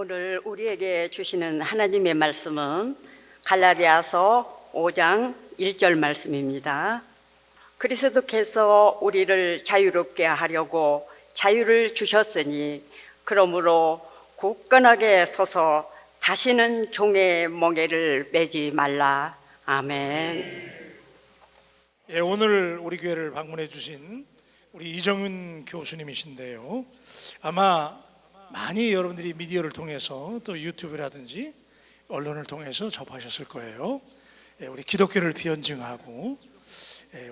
오늘 우리에게 주시는 하나님의 말씀은 갈라디아서 5장 1절 말씀입니다. 그리스도께서 우리를 자유롭게 하려고 자유를 주셨으니 그러므로 굳건하게 서서 다시는 종의 멍에를 매지 말라. 아멘. 예, 오늘 우리 교회를 방문해 주신 우리 이정윤 교수님이신데요, 아마 많이 여러분들이 미디어를 통해서 또 유튜브라든지 언론을 통해서 접하셨을 거예요. 예, 우리 기독교를 비언증하고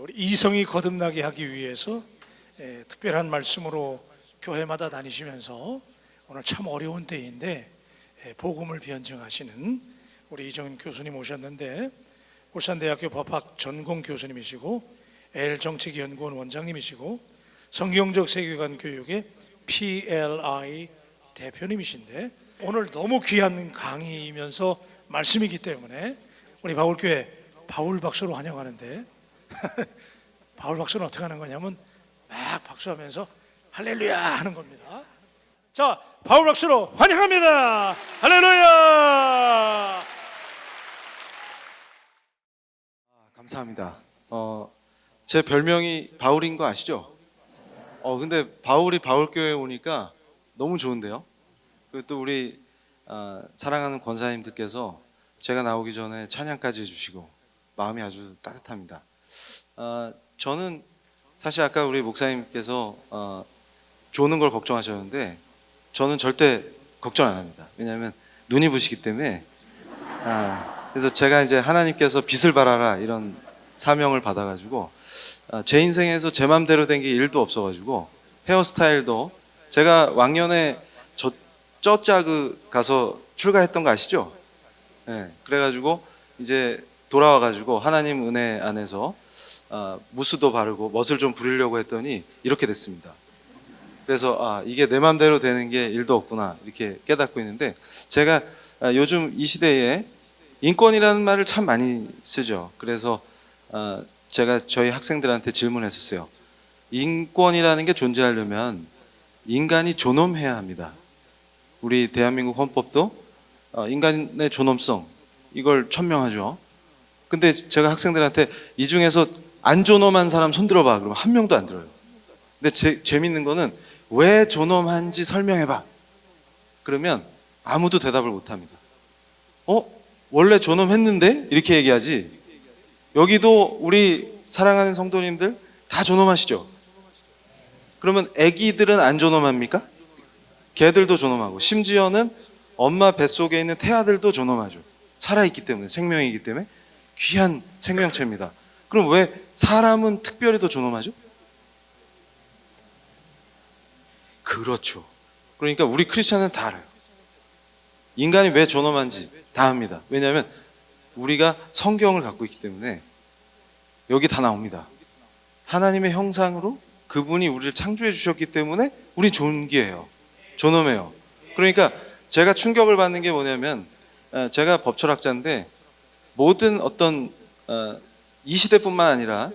우리 이성이 거듭나게 하기 위해서 특별한 말씀으로 교회마다 다니시면서 오늘 참 어려운 때인데 복음을 비언증하시는 우리 이정윤 교수님 오셨는데, 울산대학교 법학 전공 교수님이시고 L정책연구원 원장님이시고 성경적 세계관 교육의 PLI 대표님이신데, 오늘 너무 귀한 강의이면서 말씀이기 때문에 우리 바울교회 바울 박수로 환영하는데 바울 박수는 어떻게 하는 거냐면 막 박수하면서 할렐루야 하는 겁니다. 자, 바울 박수로 환영합니다. 할렐루야. 감사합니다. 제 별명이 바울인 거 아시죠? 근데 바울이 바울교회에 오니까 너무 좋은데요. 그리고 또 우리 사랑하는 권사님들께서 제가 나오기 전에 찬양까지 해주시고 마음이 아주 따뜻합니다. 저는 사실 아까 우리 목사님께서 조는 걸 걱정하셨는데 저는 절대 걱정 안 합니다. 왜냐하면 눈이 부시기 때문에. 그래서 제가 이제 하나님께서 빛을 발하라 이런 사명을 받아가지고 제 인생에서 제 맘대로 된 게 1도 없어가지고, 헤어스타일도 제가 왕년에 쩌짜그 가서 출가했던 거 아시죠? 네, 그래가지고 이제 돌아와가지고 하나님 은혜 안에서 무스도 바르고 멋을 좀 부리려고 했더니 이렇게 됐습니다. 그래서 이게 내 맘대로 되는 게 1도 없구나 이렇게 깨닫고 있는데, 제가 요즘 이 시대에 인권이라는 말을 참 많이 쓰죠. 그래서 제가 저희 학생들한테 질문했었어요. 인권이라는 게 존재하려면 인간이 존엄해야 합니다. 우리 대한민국 헌법도 인간의 존엄성 이걸 천명하죠. 근데 제가 학생들한테 이 중에서 안 존엄한 사람 손들어봐 그러면 한 명도 안 들어요. 근데 재밌는 거는 왜 존엄한지 설명해봐 그러면 아무도 대답을 못 합니다. 원래 존엄했는데? 이렇게 얘기하지. 여기도 우리 사랑하는 성도님들 다 존엄하시죠? 그러면 아기들은 안 존엄합니까? 걔들도 존엄하고, 심지어는 엄마 뱃속에 있는 태아들도 존엄하죠. 살아있기 때문에, 생명이기 때문에 귀한 생명체입니다. 그럼 왜 사람은 특별히 더 존엄하죠? 그렇죠. 그러니까 우리 크리스찬은 다 알아요. 인간이 왜 존엄한지 다 압니다. 왜냐하면 우리가 성경을 갖고 있기 때문에 여기 다 나옵니다. 하나님의 형상으로 그분이 우리를 창조해 주셨기 때문에 우리 존귀해요. 존엄해요. 그러니까 제가 충격을 받는 게 뭐냐면, 제가 법철학자인데 모든 어떤 이 시대뿐만 아니라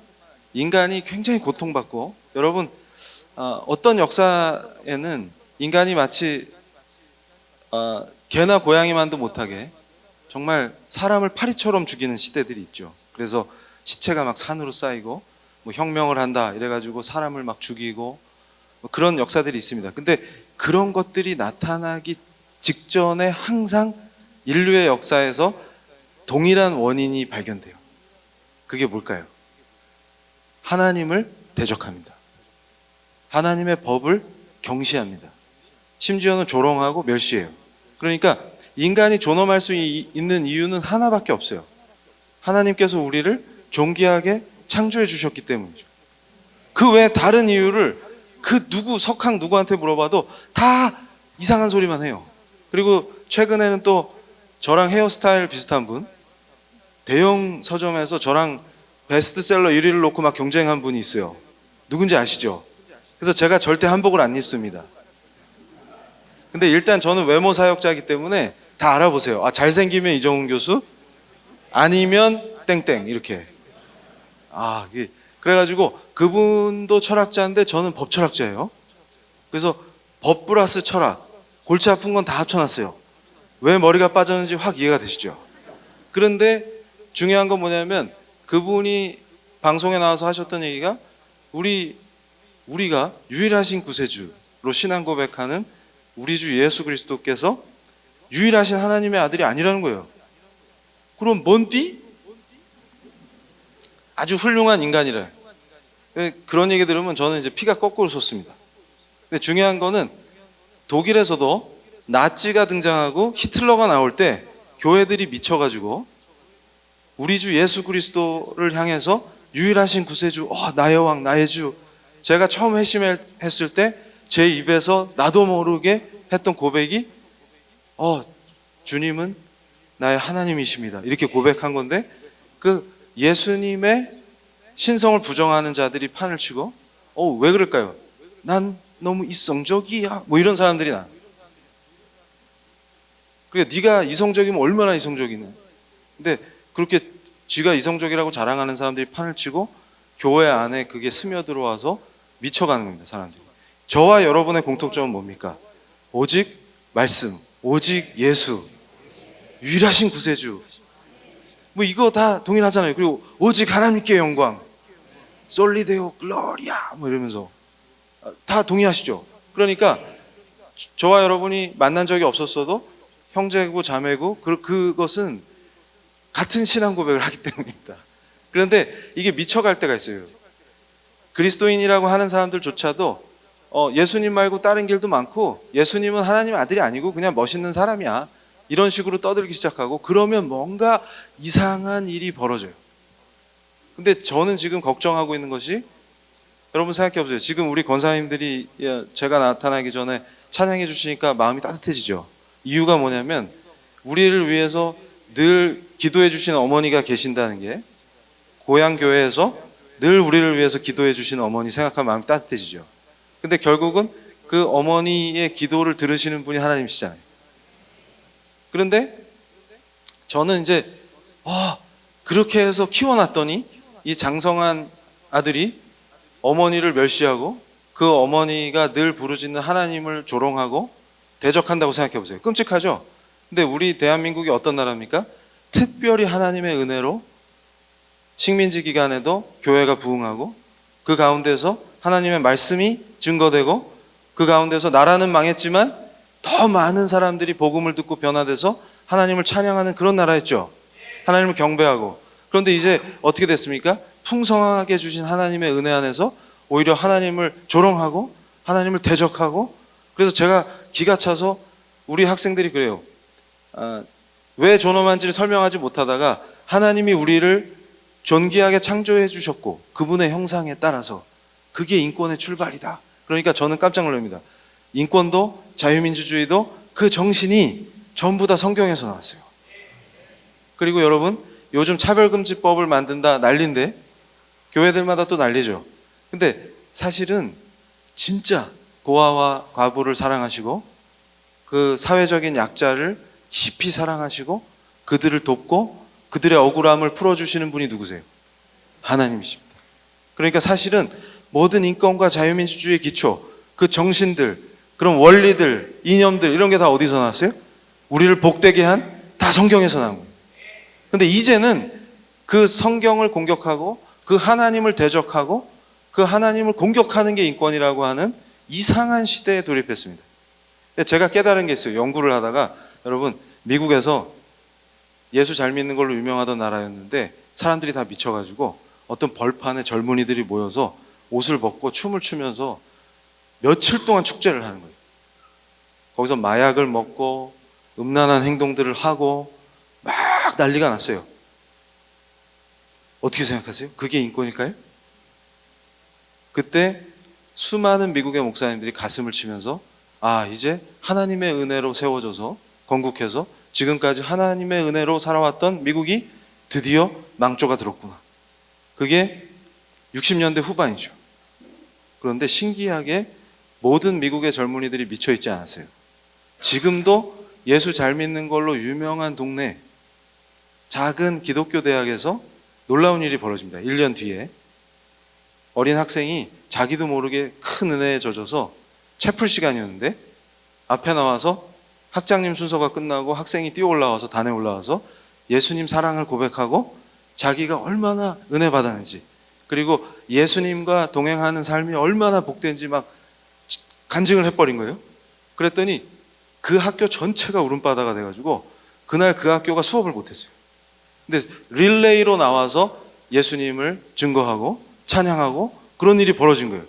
인간이 굉장히 고통받고, 여러분 어떤 역사에는 인간이 마치 개나 고양이만도 못하게 정말 사람을 파리처럼 죽이는 시대들이 있죠. 그래서 시체가 막 산으로 쌓이고 뭐 혁명을 한다 이래가지고 사람을 막 죽이고 뭐 그런 역사들이 있습니다. 근데 그런 것들이 나타나기 직전에 항상 인류의 역사에서 동일한 원인이 발견돼요. 그게 뭘까요? 하나님을 대적합니다. 하나님의 법을 경시합니다. 심지어는 조롱하고 멸시해요. 그러니까 인간이 존엄할 수 있는 이유는 하나밖에 없어요. 하나님께서 우리를 존귀하게 창조해 주셨기 때문이죠. 그 외에 다른 이유를 석학 누구한테 물어봐도 다 이상한 소리만 해요. 그리고 최근에는 또 저랑 헤어스타일 비슷한 분, 대형 서점에서 저랑 베스트셀러 1위를 놓고 막 경쟁한 분이 있어요. 누군지 아시죠? 그래서 제가 절대 한복을 안 입습니다. 근데 일단 저는 외모 사역자이기 때문에 다 알아보세요. 잘생기면 이정훈 교수, 아니면 땡땡 이렇게. 그래가지고 그분도 철학자인데 저는 법철학자예요. 그래서 법 플러스 철학, 골치 아픈 건 다 합쳐놨어요. 왜 머리가 빠졌는지 확 이해가 되시죠? 그런데 중요한 건 뭐냐면 그분이 방송에 나와서 하셨던 얘기가 우리가 유일하신 구세주로 신앙 고백하는 우리 주 예수 그리스도께서 유일하신 하나님의 아들이 아니라는 거예요. 그럼 뭔디? 아주 훌륭한 인간이래. 그런 얘기 들으면 저는 이제 피가 거꾸로 솟습니다. 근데 중요한 거는 독일에서도 나치가 등장하고 히틀러가 나올 때 교회들이 미쳐가지고 우리 주 예수 그리스도를 향해서 유일하신 구세주, 나의 왕, 나의 주. 제가 처음 회심했을 때 제 입에서 나도 모르게 했던 고백이 주님은 나의 하나님이십니다. 이렇게 고백한 건데 그 예수님의 신성을 부정하는 자들이 판을 치고 왜 그럴까요? 난 너무 이성적이야. 뭐 이런 사람들이 나. 그래 네가 이성적이면 얼마나 이성적이네. 근데 그렇게 쥐가 이성적이라고 자랑하는 사람들이 판을 치고 교회 안에 그게 스며들어와서 미쳐가는 겁니다. 사람들이. 저와 여러분의 공통점은 뭡니까? 오직 말씀, 오직 예수, 유일하신 구세주. 뭐 이거 다 동일하잖아요. 그리고 오직 하나님께 영광, 솔리데오 글로리아 뭐 이러면서 다 동의하시죠. 그러니까 저와 여러분이 만난 적이 없었어도 형제고 자매고 그것은 같은 신앙 고백을 하기 때문입니다. 그런데 이게 미쳐갈 때가 있어요. 그리스도인이라고 하는 사람들조차도 예수님 말고 다른 길도 많고 예수님은 하나님의 아들이 아니고 그냥 멋있는 사람이야. 이런 식으로 떠들기 시작하고 그러면 뭔가 이상한 일이 벌어져요. 근데 저는 지금 걱정하고 있는 것이 여러분 생각해 보세요. 지금 우리 권사님들이 제가 나타나기 전에 찬양해 주시니까 마음이 따뜻해지죠. 이유가 뭐냐면 우리를 위해서 늘 기도해 주시는 어머니가 계신다는 게 고향 교회에서 늘 우리를 위해서 기도해 주시는 어머니 생각하면 마음이 따뜻해지죠. 근데 결국은 그 어머니의 기도를 들으시는 분이 하나님이시잖아요. 그런데 저는 이제 그렇게 해서 키워놨더니 이 장성한 아들이 어머니를 멸시하고 그 어머니가 늘 부르짖는 하나님을 조롱하고 대적한다고 생각해 보세요. 끔찍하죠? 근데 우리 대한민국이 어떤 나라입니까? 특별히 하나님의 은혜로 식민지 기간에도 교회가 부흥하고 그 가운데서 하나님의 말씀이 증거되고 그 가운데서 나라는 망했지만 더 많은 사람들이 복음을 듣고 변화돼서 하나님을 찬양하는 그런 나라였죠. 하나님을 경배하고. 그런데 이제 어떻게 됐습니까? 풍성하게 주신 하나님의 은혜 안에서 오히려 하나님을 조롱하고 하나님을 대적하고. 그래서 제가 기가 차서 우리 학생들이 그래요. 왜 존엄한지를 설명하지 못하다가 하나님이 우리를 존귀하게 창조해 주셨고 그분의 형상에 따라서 그게 인권의 출발이다. 그러니까 저는 깜짝 놀랍니다. 인권도 자유민주주의도 그 정신이 전부 다 성경에서 나왔어요. 그리고 여러분 요즘 차별금지법을 만든다 난리인데 교회들마다 또 난리죠. 근데 사실은 진짜 고아와 과부를 사랑하시고 그 사회적인 약자를 깊이 사랑하시고 그들을 돕고 그들의 억울함을 풀어주시는 분이 누구세요? 하나님이십니다. 그러니까 사실은 모든 인권과 자유민주주의의 기초, 그 정신들, 그런 원리들, 이념들 이런 게 다 어디서 나왔어요? 우리를 복되게 한 다 성경에서 나온 거예요. 근데 이제는 그 성경을 공격하고 그 하나님을 대적하고 그 하나님을 공격하는 게 인권이라고 하는 이상한 시대에 돌입했습니다. 제가 깨달은 게 있어요. 연구를 하다가 여러분 미국에서 예수 잘 믿는 걸로 유명하던 나라였는데 사람들이 다 미쳐가지고 어떤 벌판에 젊은이들이 모여서 옷을 벗고 춤을 추면서 며칠 동안 축제를 하는 거예요. 거기서 마약을 먹고 음란한 행동들을 하고 막 난리가 났어요. 어떻게 생각하세요? 그게 인권일까요? 그때 수많은 미국의 목사님들이 가슴을 치면서 이제 하나님의 은혜로 세워져서 건국해서 지금까지 하나님의 은혜로 살아왔던 미국이 드디어 망조가 들었구나. 그게 60년대 후반이죠. 그런데 신기하게 모든 미국의 젊은이들이 미쳐있지 않았어요. 지금도 예수 잘 믿는 걸로 유명한 동네 작은 기독교 대학에서 놀라운 일이 벌어집니다. 1년 뒤에 어린 학생이 자기도 모르게 큰 은혜에 젖어서 채플 시간이었는데 앞에 나와서 학장님 순서가 끝나고 학생이 뛰어 올라와서 단에 올라와서 예수님 사랑을 고백하고 자기가 얼마나 은혜 받았는지, 그리고 예수님과 동행하는 삶이 얼마나 복된지 막 간증을 해버린 거예요. 그랬더니 그 학교 전체가 울음바다가 돼가지고 그날 그 학교가 수업을 못했어요. 근데 릴레이로 나와서 예수님을 증거하고 찬양하고 그런 일이 벌어진 거예요.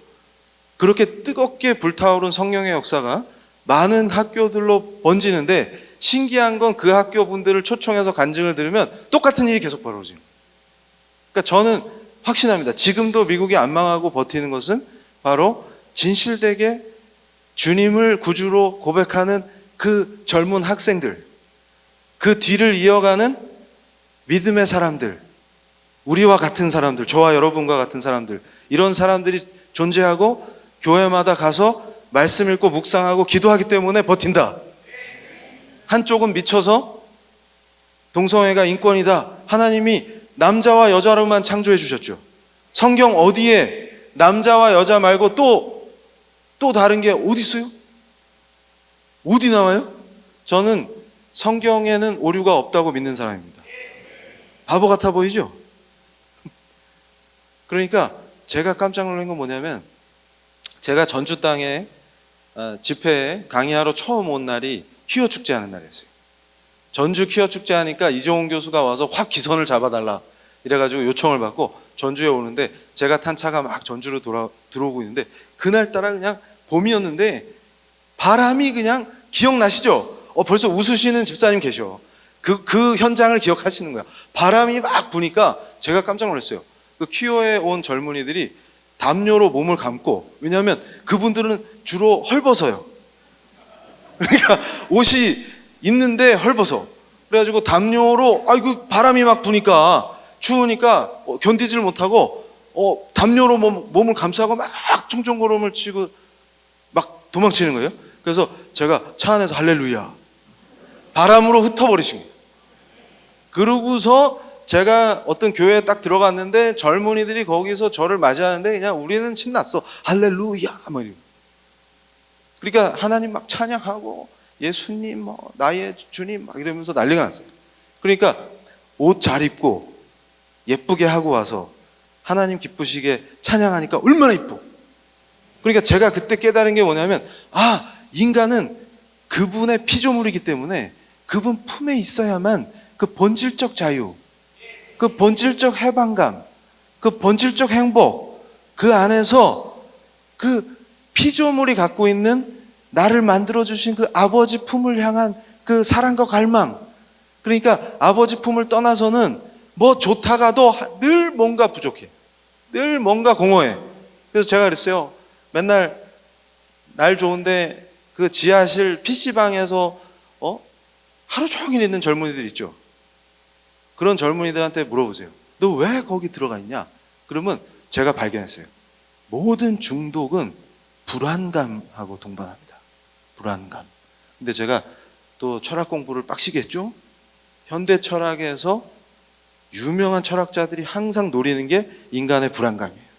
그렇게 뜨겁게 불타오른 성령의 역사가 많은 학교들로 번지는데, 신기한 건 그 학교 분들을 초청해서 간증을 들으면 똑같은 일이 계속 벌어져요. 그러니까 저는 확신합니다. 지금도 미국이 안 망하고 버티는 것은 바로 진실되게 주님을 구주로 고백하는 그 젊은 학생들, 그 뒤를 이어가는 믿음의 사람들, 우리와 같은 사람들, 저와 여러분과 같은 사람들, 이런 사람들이 존재하고 교회마다 가서 말씀 읽고 묵상하고 기도하기 때문에 버틴다. 한쪽은 미쳐서 동성애가 인권이다. 하나님이 남자와 여자로만 창조해 주셨죠. 성경 어디에 남자와 여자 말고 또 다른 게 어디 있어요? 어디 나와요? 저는 성경에는 오류가 없다고 믿는 사람입니다. 바보 같아 보이죠? 그러니까 제가 깜짝 놀란 건 뭐냐면, 제가 전주 땅에 집회에 강의하러 처음 온 날이 퀴어 축제 하는 날이었어요. 전주 퀴어 축제 하니까 이종훈 교수가 와서 확 기선을 잡아달라 이래가지고 요청을 받고 전주에 오는데, 제가 탄 차가 막 전주로 들어오고 있는데, 그날따라 그냥 봄이었는데 바람이 그냥, 기억나시죠? 벌써 웃으시는 집사님 계셔. 그 현장을 기억하시는 거야. 바람이 막 부니까 제가 깜짝 놀랐어요. 그 퀴어에 온 젊은이들이 담요로 몸을 감고, 왜냐하면 그분들은 주로 헐벗어요. 그러니까 옷이 있는데 헐벗어. 그래가지고 담요로, 아이고 바람이 막 부니까 추우니까 견디질 못하고 담요로 몸을 감싸고 막 총총걸음을 치고 막 도망치는 거예요. 그래서 제가 차 안에서 할렐루야, 바람으로 흩어버리신 거예요. 그러고서 제가 어떤 교회에 딱 들어갔는데 젊은이들이 거기서 저를 맞이하는데 그냥 우리는 신났어. 할렐루야 뭐 이러고. 그러니까 하나님 막 찬양하고 예수님 뭐 나의 주님 막 이러면서 난리가 났어요. 그러니까 옷 잘 입고 예쁘게 하고 와서 하나님 기쁘시게 찬양하니까 얼마나 이뻐. 그러니까 제가 그때 깨달은 게 뭐냐면, 인간은 그분의 피조물이기 때문에 그분 품에 있어야만 그 본질적 자유, 그 본질적 해방감, 그 본질적 행복, 그 안에서 그 피조물이 갖고 있는 나를 만들어주신 그 아버지 품을 향한 그 사랑과 갈망. 그러니까 아버지 품을 떠나서는 뭐 좋다가도 늘 뭔가 부족해. 늘 뭔가 공허해. 그래서 제가 그랬어요. 맨날 날 좋은데 그 지하실 PC방에서 하루 종일 있는 젊은이들 있죠. 그런 젊은이들한테 물어보세요. 너 왜 거기 들어가 있냐? 그러면 제가 발견했어요. 모든 중독은 불안감하고 동반합니다. 불안감. 근데 제가 또 철학 공부를 빡시게 했죠. 현대 철학에서 유명한 철학자들이 항상 노리는 게 인간의 불안감이에요.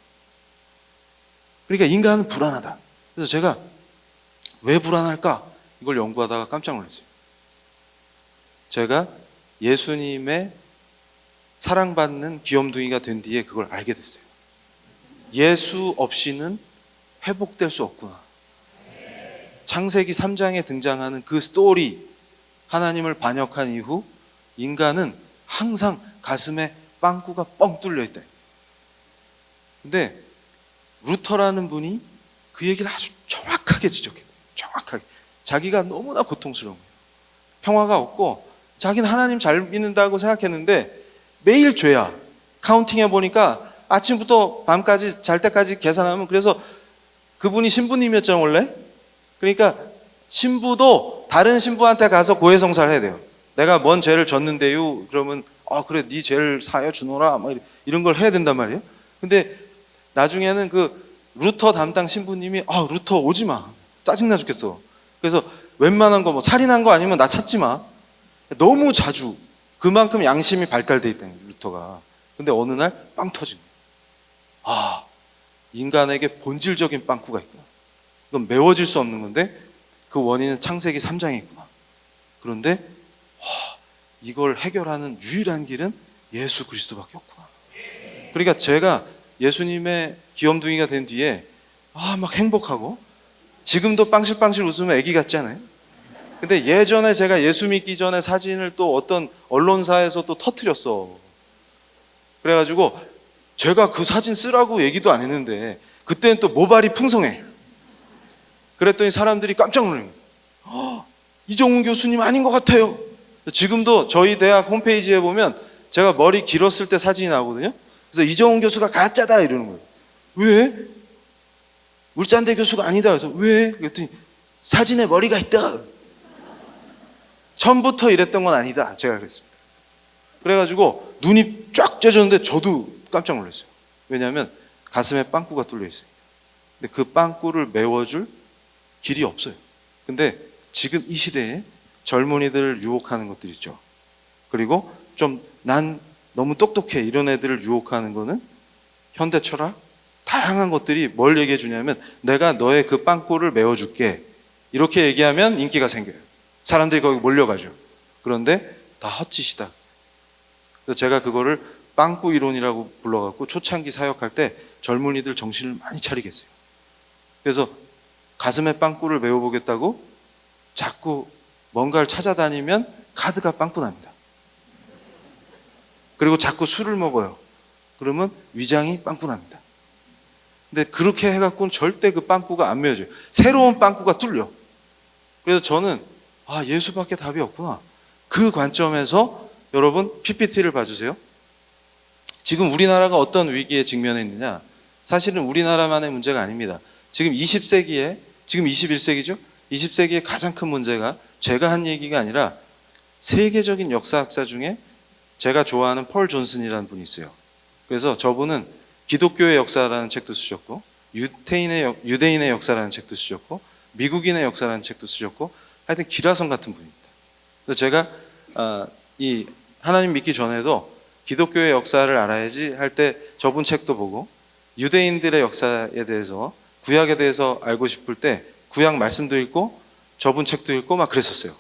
그러니까 인간은 불안하다. 그래서 제가 왜 불안할까? 이걸 연구하다가 깜짝 놀랐어요. 제가 예수님의 사랑받는 귀염둥이가 된 뒤에 그걸 알게 됐어요. 예수 없이는 회복될 수 없구나. 창세기 3장에 등장하는 그 스토리, 하나님을 반역한 이후 인간은 항상 가슴에 빵꾸가 뻥 뚫려 있다. 근데 루터라는 분이 그 얘기를 아주 정확하게 지적해요. 정확하게. 자기가 너무나 고통스러운 거예요. 평화가 없고 자기는 하나님 잘 믿는다고 생각했는데 매일 죄야. 카운팅 해보니까 아침부터 밤까지 잘 때까지 계산하면, 그래서 그분이 신부님이었잖아요 원래. 그러니까 신부도 다른 신부한테 가서 고해성사를 해야 돼요. 내가 뭔 죄를 졌는데요. 그러면 그래 네 죄를 사여 주노라 막 이런 걸 해야 된단 말이에요. 근데 나중에는 그 루터 담당 신부님이 루터 오지 마. 짜증나 죽겠어. 그래서 웬만한 거 뭐 살인한 거 아니면 나 찾지 마. 너무 자주. 그만큼 양심이 발달돼 있다는 거예요, 루터가. 근데 어느 날 빵 터진 거예요. 인간에게 본질적인 빵꾸가 있구나. 이건 메워질 수 없는 건데 그 원인은 창세기 3장에 있구나. 그런데 이걸 해결하는 유일한 길은 예수 그리스도밖에 없구나. 그러니까 제가 예수님의 귀염둥이가 된 뒤에 막 행복하고, 지금도 빵실빵실 웃으면 애기 같지 않아요? 근데 예전에 제가 예수 믿기 전에 사진을 또 어떤 언론사에서 또 터뜨렸어. 그래가지고 제가 그 사진 쓰라고 얘기도 안 했는데 그때는 또 모발이 풍성해. 그랬더니 사람들이 깜짝 놀란 거예요. 이정훈 교수님 아닌 것 같아요. 지금도 저희 대학 홈페이지에 보면 제가 머리 길었을 때 사진이 나오거든요. 그래서 이정훈 교수가 가짜다 이러는 거예요. 왜? 울산대 교수가 아니다. 그래서 왜? 그랬더니 사진에 머리가 있다. 처음부터 이랬던 건 아니다. 제가 그랬습니다. 그래가지고 눈이 쫙 째졌는데 저도 깜짝 놀랐어요. 왜냐하면 가슴에 빵꾸가 뚫려 있어요. 근데 그 빵꾸를 메워줄 길이 없어요. 근데 지금 이 시대에 젊은이들을 유혹하는 것들 있죠. 그리고 좀 난 너무 똑똑해 이런 애들을 유혹하는 거는 현대 철학, 다양한 것들이 뭘 얘기해 주냐면 내가 너의 그 빵꾸를 메워줄게. 이렇게 얘기하면 인기가 생겨요. 사람들이 거기 몰려가죠. 그런데 다 헛짓이다. 그래서 제가 그거를 빵꾸 이론이라고 불러갖고 초창기 사역할 때 젊은이들 정신을 많이 차리게 했어요. 그래서 가슴에 빵꾸를 메워보겠다고 자꾸 뭔가를 찾아다니면 카드가 빵꾸 납니다. 그리고 자꾸 술을 먹어요. 그러면 위장이 빵꾸 납니다. 근데 그렇게 해갖고는 절대 그 빵꾸가 안 메워져요. 새로운 빵꾸가 뚫려. 그래서 저는 예수밖에 답이 없구나. 그 관점에서 여러분 PPT를 봐주세요. 지금 우리나라가 어떤 위기에 직면해 있느냐. 사실은 우리나라만의 문제가 아닙니다. 지금 20세기에, 지금 21세기죠? 20세기의 가장 큰 문제가 제가 한 얘기가 아니라 세계적인 역사학자 중에 제가 좋아하는 펄 존슨이라는 분이 있어요. 그래서 저분은 기독교의 역사라는 책도 쓰셨고, 유대인의 역사라는 책도 쓰셨고, 미국인의 역사라는 책도 쓰셨고, 하여튼 기라성 같은 분입니다. 그래서 제가 이 하나님 믿기 전에도 기독교의 역사를 알아야지 할 때 저분 책도 보고, 유대인들의 역사에 대해서, 구약에 대해서 알고 싶을 때 구약 말씀도 읽고 저분 책도 읽고 막 그랬었어요.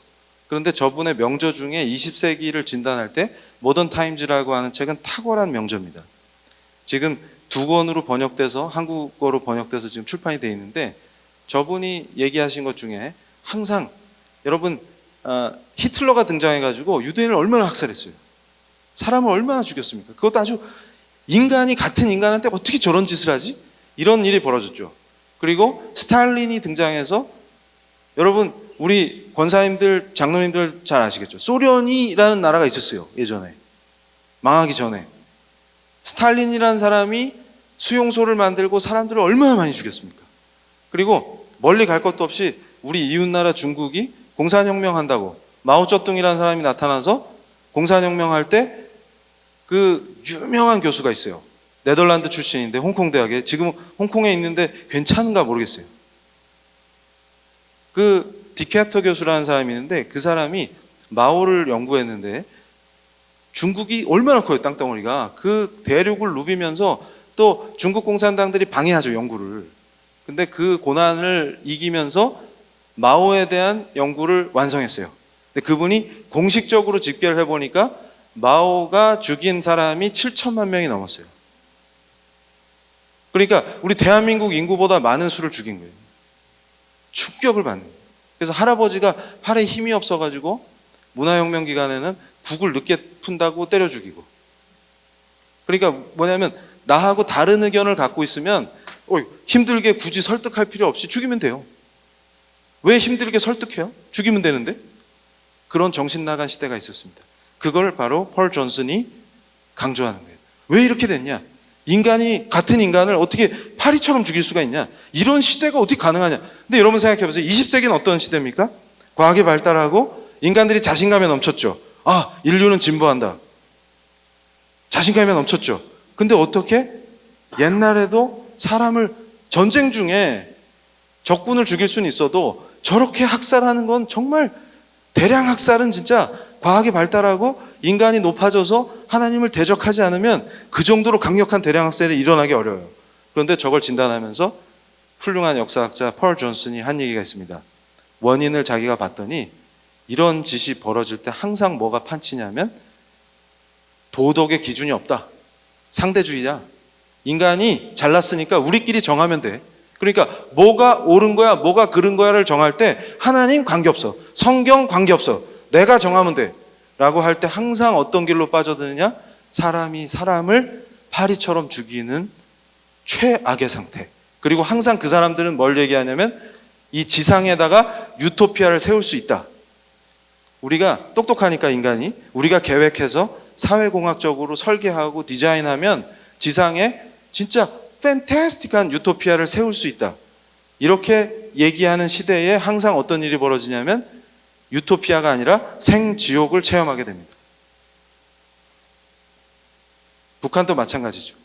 그런데 저분의 명저 중에 20세기를 진단할 때 모던 타임즈라고 하는 책은 탁월한 명저입니다. 지금 2권으로 번역돼서 한국어로 번역돼서 지금 출판이 되어 있는데, 저분이 얘기하신 것 중에 항상 여러분 히틀러가 등장해가지고 유대인을 얼마나 학살했어요. 사람을 얼마나 죽였습니까? 그것도 아주 인간이 같은 인간한테 어떻게 저런 짓을 하지? 이런 일이 벌어졌죠. 그리고 스탈린이 등장해서, 여러분 우리 권사님들, 장로님들 잘 아시겠죠? 소련이라는 나라가 있었어요. 예전에 망하기 전에. 스탈린이라는 사람이 수용소를 만들고 사람들을 얼마나 많이 죽였습니까? 그리고 멀리 갈 것도 없이 우리 이웃나라 중국이 공산혁명 한다고 마오쩌둥이라는 사람이 나타나서 공산혁명 할 때 그 유명한 교수가 있어요. 네덜란드 출신인데 홍콩 대학에, 지금 홍콩에 있는데 괜찮은가 모르겠어요. 그 디케터 교수라는 사람이 있는데 그 사람이 마오를 연구했는데, 중국이 얼마나 커요, 땅덩어리가. 그 대륙을 누비면서 또 중국 공산당들이 방해하죠, 연구를. 근데 그 고난을 이기면서 마오에 대한 연구를 완성했어요. 근데 그분이 공식적으로 집계를 해보니까 마오가 죽인 사람이 7천만 명이 넘었어요. 그러니까 우리 대한민국 인구보다 많은 수를 죽인 거예요. 충격을 받는 거예요. 그래서 할아버지가 팔에 힘이 없어가지고 문화혁명 기간에는 국을 늦게 푼다고 때려 죽이고. 그러니까 뭐냐면 나하고 다른 의견을 갖고 있으면 힘들게 굳이 설득할 필요 없이 죽이면 돼요. 왜 힘들게 설득해요? 죽이면 되는데. 그런 정신 나간 시대가 있었습니다. 그걸 바로 펄 존슨이 강조하는 거예요. 왜 이렇게 됐냐? 인간이 같은 인간을 어떻게 파리처럼 죽일 수가 있냐? 이런 시대가 어떻게 가능하냐? 근데 여러분 생각해 보세요. 20세기는 어떤 시대입니까? 과학이 발달하고 인간들이 자신감에 넘쳤죠. 인류는 진보한다. 자신감에 넘쳤죠. 근데 어떻게? 옛날에도 사람을 전쟁 중에 적군을 죽일 수는 있어도 저렇게 학살하는 건 정말, 대량 학살은 진짜 과학이 발달하고 인간이 높아져서 하나님을 대적하지 않으면 그 정도로 강력한 대량 학살이 일어나기 어려워요. 그런데 저걸 진단하면서 훌륭한 역사학자 펄 존슨이 한 얘기가 있습니다. 원인을 자기가 봤더니 이런 짓이 벌어질 때 항상 뭐가 판치냐면 도덕의 기준이 없다. 상대주의야. 인간이 잘났으니까 우리끼리 정하면 돼. 그러니까 뭐가 옳은 거야, 뭐가 그른 거야를 정할 때 하나님 관계없어. 성경 관계없어. 내가 정하면 돼. 라고 할 때 항상 어떤 길로 빠져드느냐? 사람이 사람을 파리처럼 죽이는 최악의 상태. 그리고 항상 그 사람들은 뭘 얘기하냐면 이 지상에다가 유토피아를 세울 수 있다. 우리가 똑똑하니까 인간이 우리가 계획해서 사회공학적으로 설계하고 디자인하면 지상에 진짜 팬타스틱한 유토피아를 세울 수 있다. 이렇게 얘기하는 시대에 항상 어떤 일이 벌어지냐면 유토피아가 아니라 생지옥을 체험하게 됩니다. 북한도 마찬가지죠.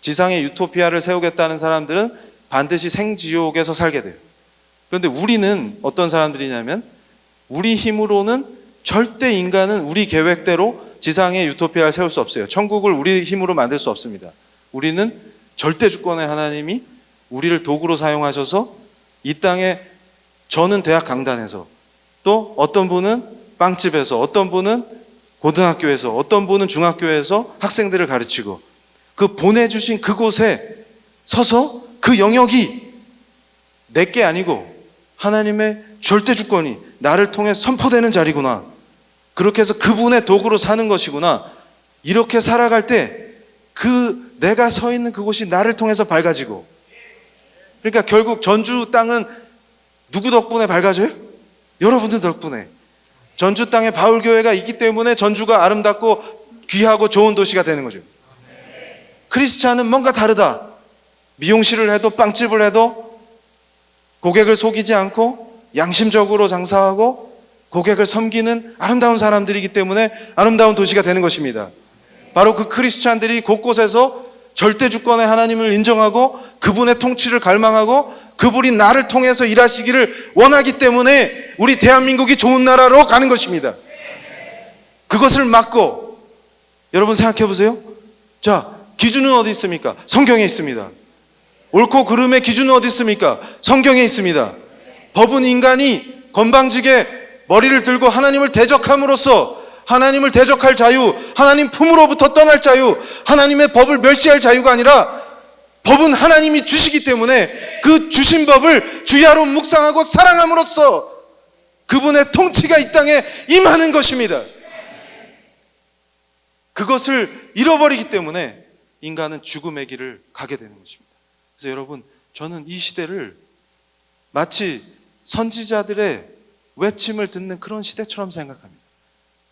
지상에 유토피아를 세우겠다는 사람들은 반드시 생지옥에서 살게 돼요. 그런데 우리는 어떤 사람들이냐면 우리 힘으로는 절대 인간은 우리 계획대로 지상에 유토피아를 세울 수 없어요. 천국을 우리 힘으로 만들 수 없습니다. 우리는 절대 주권의 하나님이 우리를 도구로 사용하셔서 이 땅에, 저는 대학 강단에서, 또 어떤 분은 빵집에서, 어떤 분은 고등학교에서, 어떤 분은 중학교에서 학생들을 가르치고 그 보내주신 그곳에 서서 그 영역이 내게 아니고 하나님의 절대 주권이 나를 통해 선포되는 자리구나. 그렇게 해서 그분의 도구로 사는 것이구나. 이렇게 살아갈 때 그 내가 서 있는 그곳이 나를 통해서 밝아지고, 그러니까 결국 전주 땅은 누구 덕분에 밝아져요? 여러분들 덕분에. 전주 땅에 바울교회가 있기 때문에 전주가 아름답고 귀하고 좋은 도시가 되는 거죠. 크리스찬은 뭔가 다르다. 미용실을 해도 빵집을 해도 고객을 속이지 않고 양심적으로 장사하고 고객을 섬기는 아름다운 사람들이기 때문에 아름다운 도시가 되는 것입니다. 바로 그 크리스찬들이 곳곳에서 절대 주권의 하나님을 인정하고 그분의 통치를 갈망하고 그분이 나를 통해서 일하시기를 원하기 때문에 우리 대한민국이 좋은 나라로 가는 것입니다. 그것을 막고, 여러분 생각해 보세요. 자, 기준은 어디 있습니까? 성경에 있습니다. 옳고 그름의 기준은 어디 있습니까? 성경에 있습니다. 법은 인간이 건방지게 머리를 들고 하나님을 대적함으로써 하나님을 대적할 자유, 하나님 품으로부터 떠날 자유, 하나님의 법을 멸시할 자유가 아니라 법은 하나님이 주시기 때문에 그 주신 법을 주야로 묵상하고 사랑함으로써 그분의 통치가 이 땅에 임하는 것입니다. 그것을 잃어버리기 때문에 인간은 죽음의 길을 가게 되는 것입니다. 그래서 여러분, 저는 이 시대를 마치 선지자들의 외침을 듣는 그런 시대처럼 생각합니다.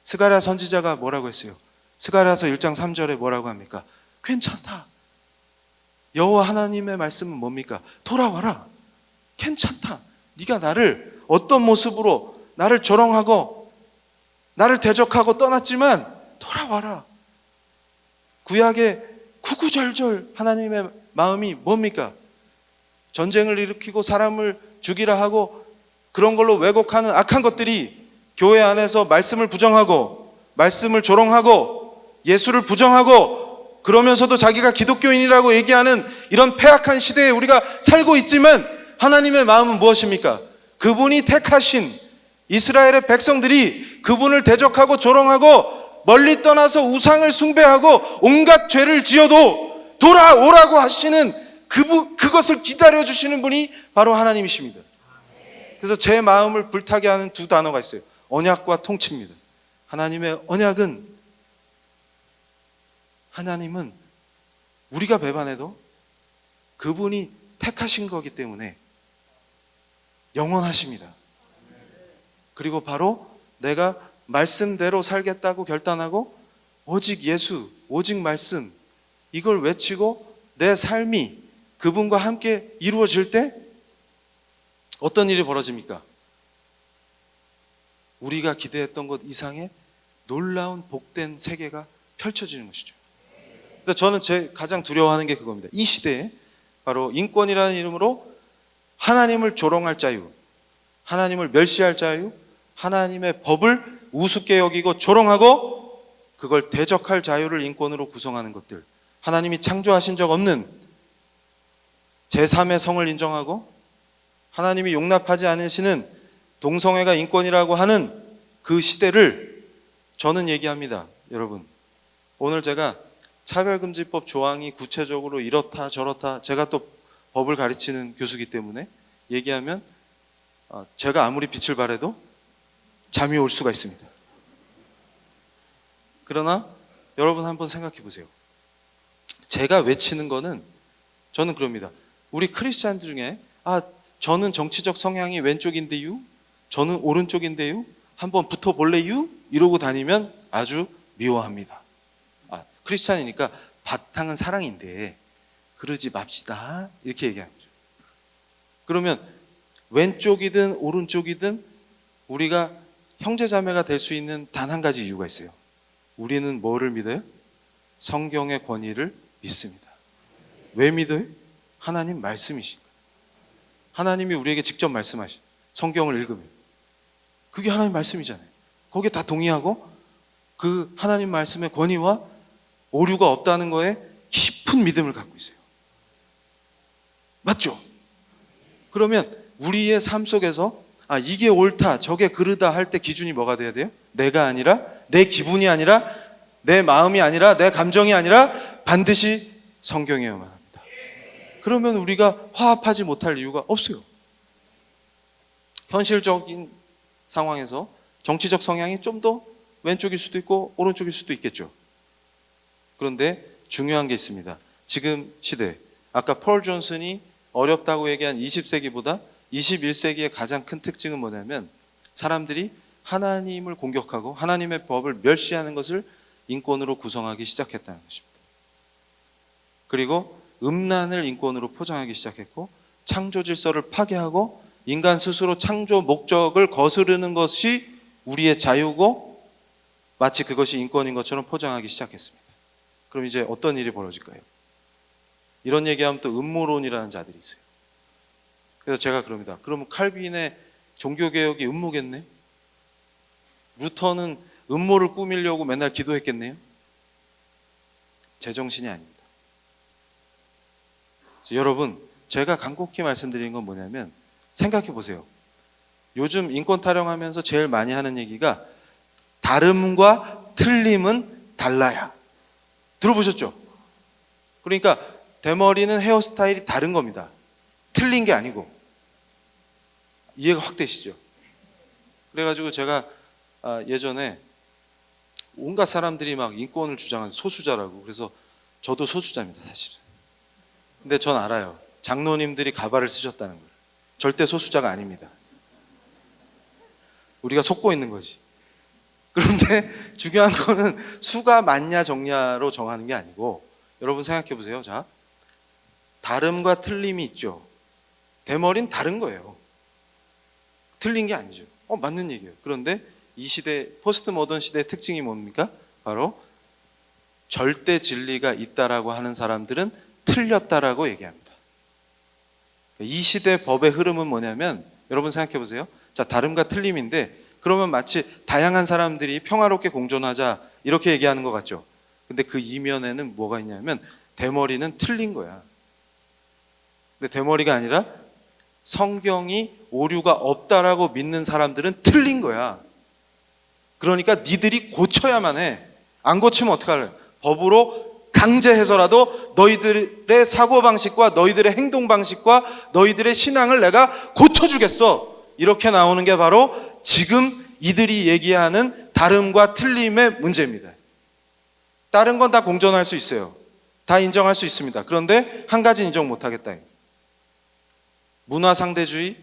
스가랴 선지자가 뭐라고 했어요? 스가랴서 1장 3절에 뭐라고 합니까? 괜찮다. 여호와 하나님의 말씀은 뭡니까? 돌아와라. 괜찮다. 네가 나를 어떤 모습으로 나를 조롱하고 나를 대적하고 떠났지만 돌아와라. 구약의 구구절절 하나님의 마음이 뭡니까? 전쟁을 일으키고 사람을 죽이라 하고 그런 걸로 왜곡하는 악한 것들이 교회 안에서 말씀을 부정하고 말씀을 조롱하고 예수를 부정하고 그러면서도 자기가 기독교인이라고 얘기하는 이런 패악한 시대에 우리가 살고 있지만 하나님의 마음은 무엇입니까? 그분이 택하신 이스라엘의 백성들이 그분을 대적하고 조롱하고 멀리 떠나서 우상을 숭배하고 온갖 죄를 지어도 돌아오라고 하시는 그것을 기다려주시는 분이 바로 하나님이십니다. 그래서 제 마음을 불타게 하는 두 단어가 있어요. 언약과 통치입니다. 하나님의 언약은, 하나님은 우리가 배반해도 그분이 택하신 거기 때문에 영원하십니다. 그리고 바로 내가 말씀대로 살겠다고 결단하고 오직 예수, 오직 말씀, 이걸 외치고 내 삶이 그분과 함께 이루어질 때 어떤 일이 벌어집니까? 우리가 기대했던 것 이상의 놀라운 복된 세계가 펼쳐지는 것이죠. 그래서 저는 제 가장 두려워하는 게 그겁니다. 이 시대에 바로 인권이라는 이름으로 하나님을 조롱할 자유, 하나님을 멸시할 자유, 하나님의 법을 우습게 여기고 조롱하고 그걸 대적할 자유를 인권으로 구성하는 것들, 하나님이 창조하신 적 없는 제3의 성을 인정하고 하나님이 용납하지 않으시는 동성애가 인권이라고 하는 그 시대를 저는 얘기합니다. 여러분, 오늘 제가 차별금지법 조항이 구체적으로 이렇다 저렇다, 제가 또 법을 가르치는 교수기 때문에 얘기하면 제가 아무리 빛을 발해도 잠이 올 수가 있습니다. 그러나 여러분 한번 생각해 보세요. 제가 외치는 거는, 저는 그럽니다. 우리 크리스찬들 중에 저는 정치적 성향이 왼쪽인데요, 저는 오른쪽인데요, 한번 붙어볼래요? 이러고 다니면 아주 미워합니다. 크리스찬이니까 바탕은 사랑인데 그러지 맙시다, 이렇게 얘기하는 거죠. 그러면 왼쪽이든 오른쪽이든 우리가 형제자매가 될 수 있는 단 한 가지 이유가 있어요. 우리는 뭐를 믿어요? 성경의 권위를 믿습니다. 왜 믿어요? 하나님 말씀이시니까. 하나님이 우리에게 직접 말씀하신 성경을 읽으면 그게 하나님 말씀이잖아요. 거기에 다 동의하고 그 하나님 말씀의 권위와 오류가 없다는 거에 깊은 믿음을 갖고 있어요. 맞죠? 그러면 우리의 삶 속에서 이게 옳다, 저게 그르다 할 때 기준이 뭐가 돼야 돼요? 내가 아니라, 내 기분이 아니라, 내 마음이 아니라, 내 감정이 아니라 반드시 성경이어야만 합니다. 그러면 우리가 화합하지 못할 이유가 없어요. 현실적인 상황에서 정치적 성향이 좀 더 왼쪽일 수도 있고 오른쪽일 수도 있겠죠. 그런데 중요한 게 있습니다. 지금 시대, 아까 폴 존슨이 어렵다고 얘기한 20세기보다 21세기의 가장 큰 특징은 뭐냐면 사람들이 하나님을 공격하고 하나님의 법을 멸시하는 것을 인권으로 구성하기 시작했다는 것입니다. 그리고 음란을 인권으로 포장하기 시작했고 창조 질서를 파괴하고 인간 스스로 창조 목적을 거스르는 것이 우리의 자유고 마치 그것이 인권인 것처럼 포장하기 시작했습니다. 그럼 이제 어떤 일이 벌어질까요? 이런 얘기하면 또 음모론이라는 자들이 있어요. 그래서 제가 그럽니다. 그러면 칼빈의 종교개혁이 음모겠네? 루터는 음모를 꾸미려고 맨날 기도했겠네요? 제정신이 아닙니다. 그래서 여러분, 제가 간곡히 말씀드린 건 뭐냐면 생각해 보세요. 요즘 인권 타령하면서 제일 많이 하는 얘기가 다름과 틀림은 달라야. 들어보셨죠? 그러니까 대머리는 헤어스타일이 다른 겁니다. 틀린 게 아니고. 이해가 확 되시죠? 그래가지고 제가 예전에 온갖 사람들이 막 인권을 주장하는 소수자라고, 그래서 저도 소수자입니다, 사실은. 근데 전 알아요. 장로님들이 가발을 쓰셨다는 걸. 절대 소수자가 아닙니다. 우리가 속고 있는 거지. 그런데 중요한 거는 수가 많냐 적냐로 정하는 게 아니고, 여러분 생각해 보세요. 자, 다름과 틀림이 있죠. 대머리는 다른 거예요. 틀린 게 아니죠. 맞는 얘기예요. 그런데 이 시대, 포스트 모던 시대의 특징이 뭡니까? 바로 절대 진리가 있다라고 하는 사람들은 틀렸다라고 얘기합니다. 이 시대 법의 흐름은 뭐냐면, 여러분 생각해 보세요. 자, 다름과 틀림인데 그러면 마치 다양한 사람들이 평화롭게 공존하자 이렇게 얘기하는 것 같죠. 근데 그 이면에는 뭐가 있냐면 대머리는 틀린 거야. 근데 대머리가 아니라 성경이 오류가 없다라고 믿는 사람들은 틀린 거야. 그러니까 니들이 고쳐야만 해. 안 고치면 어떡할래? 법으로 강제해서라도 너희들의 사고방식과 너희들의 행동방식과 너희들의 신앙을 내가 고쳐주겠어. 이렇게 나오는 게 바로 지금 이들이 얘기하는 다름과 틀림의 문제입니다. 다른 건 다 공존할 수 있어요. 다 인정할 수 있습니다. 그런데 한 가지 인정 못하겠다. 문화상대주의,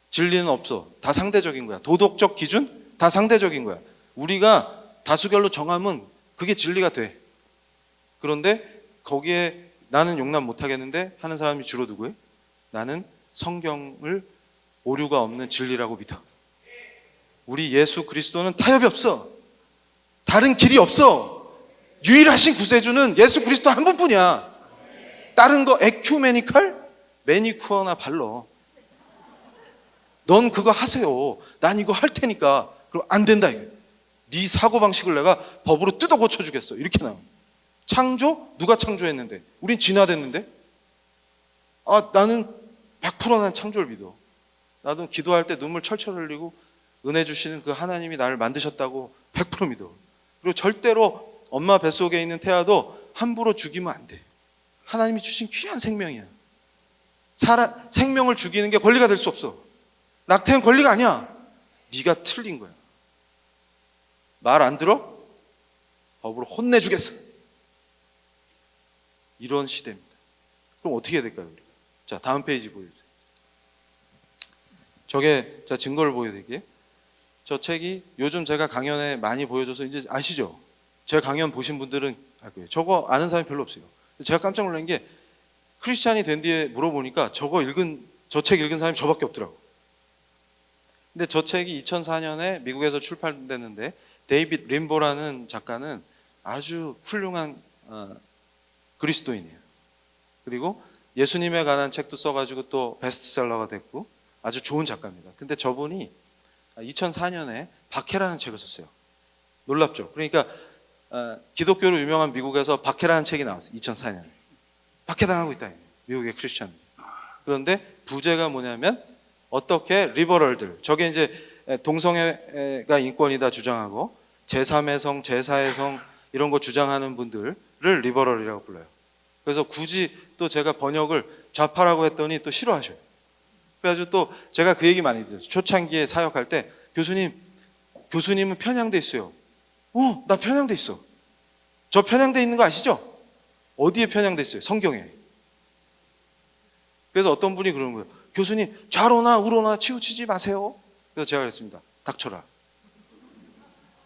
진리는 없어. 다 상대적인 거야. 도덕적 기준? 다 상대적인 거야. 우리가 다수결로 정하면 그게 진리가 돼. 그런데 거기에 나는 용납 못하겠는데 하는 사람이 주로 누구예요? 나는 성경을 오류가 없는 진리라고 믿어. 우리 예수 그리스도는 타협이 없어. 다른 길이 없어. 유일하신 구세주는 예수 그리스도 한 분뿐이야. 다른 거 에큐메니컬? 매니큐어나 발로. 넌 그거 하세요. 난 이거 할 테니까. 그럼 안 된다 이게. 네 사고방식을 내가 법으로 뜯어 고쳐주겠어. 이렇게 나와. 창조? 누가 창조했는데? 우린 진화됐는데? 나는 100% 난 창조를 믿어. 나도 기도할 때 눈물 철철 흘리고 은혜 주시는 그 하나님이 나를 만드셨다고 100% 믿어. 그리고 절대로 엄마 뱃속에 있는 태아도 함부로 죽이면 안 돼. 하나님이 주신 귀한 생명이야. 생명을 죽이는 게 권리가 될 수 없어. 낙태는 권리가 아니야. 네가 틀린 거야. 말 안 들어? 법으로 혼내주겠어. 이런 시대입니다. 그럼 어떻게 해야 될까요? 우리가? 자, 다음 페이지 보여주세요. 저게 제가 증거를 보여드릴게요. 저 책이 요즘 제가 강연에 많이 보여줘서 이제 아시죠? 제 강연 보신 분들은 알 거예요. 저거 아는 사람이 별로 없어요. 제가 깜짝 놀란 게 크리스찬이 된 뒤에 물어보니까 저 책 읽은 사람이 저밖에 없더라고. 근데 저 책이 2004년에 미국에서 출판됐는데 데이빗 림보라는 작가는 아주 훌륭한 그리스도인이에요. 그리고 예수님에 관한 책도 써가지고 또 베스트셀러가 됐고 아주 좋은 작가입니다. 근데 저분이 2004년에 박해라는 책을 썼어요. 놀랍죠? 그러니까 기독교로 유명한 미국에서 박해라는 책이 나왔어요. 2004년에. 박해당하고 있다. 미국의 크리스찬. 그런데 부제가 뭐냐면 어떻게 리버럴들, 저게 이제 동성애가 인권이다 주장하고 제3의 성, 제4의 성 이런 거 주장하는 분들을 리버럴이라고 불러요. 그래서 굳이 또 제가 번역을 좌파라고 했더니 또 싫어하셔요. 그래가지고 또 제가 그 얘기 많이 들었어요. 초창기에 사역할 때 교수님은 편향돼 있어요. 나 편향돼 있어. 저 편향돼 있는 거 아시죠? 어디에 편향돼 있어요? 성경에. 그래서 어떤 분이 그러는 거예요. 교수님, 좌로나 우로나 치우치지 마세요. 그래서 제가 그랬습니다. 닥쳐라.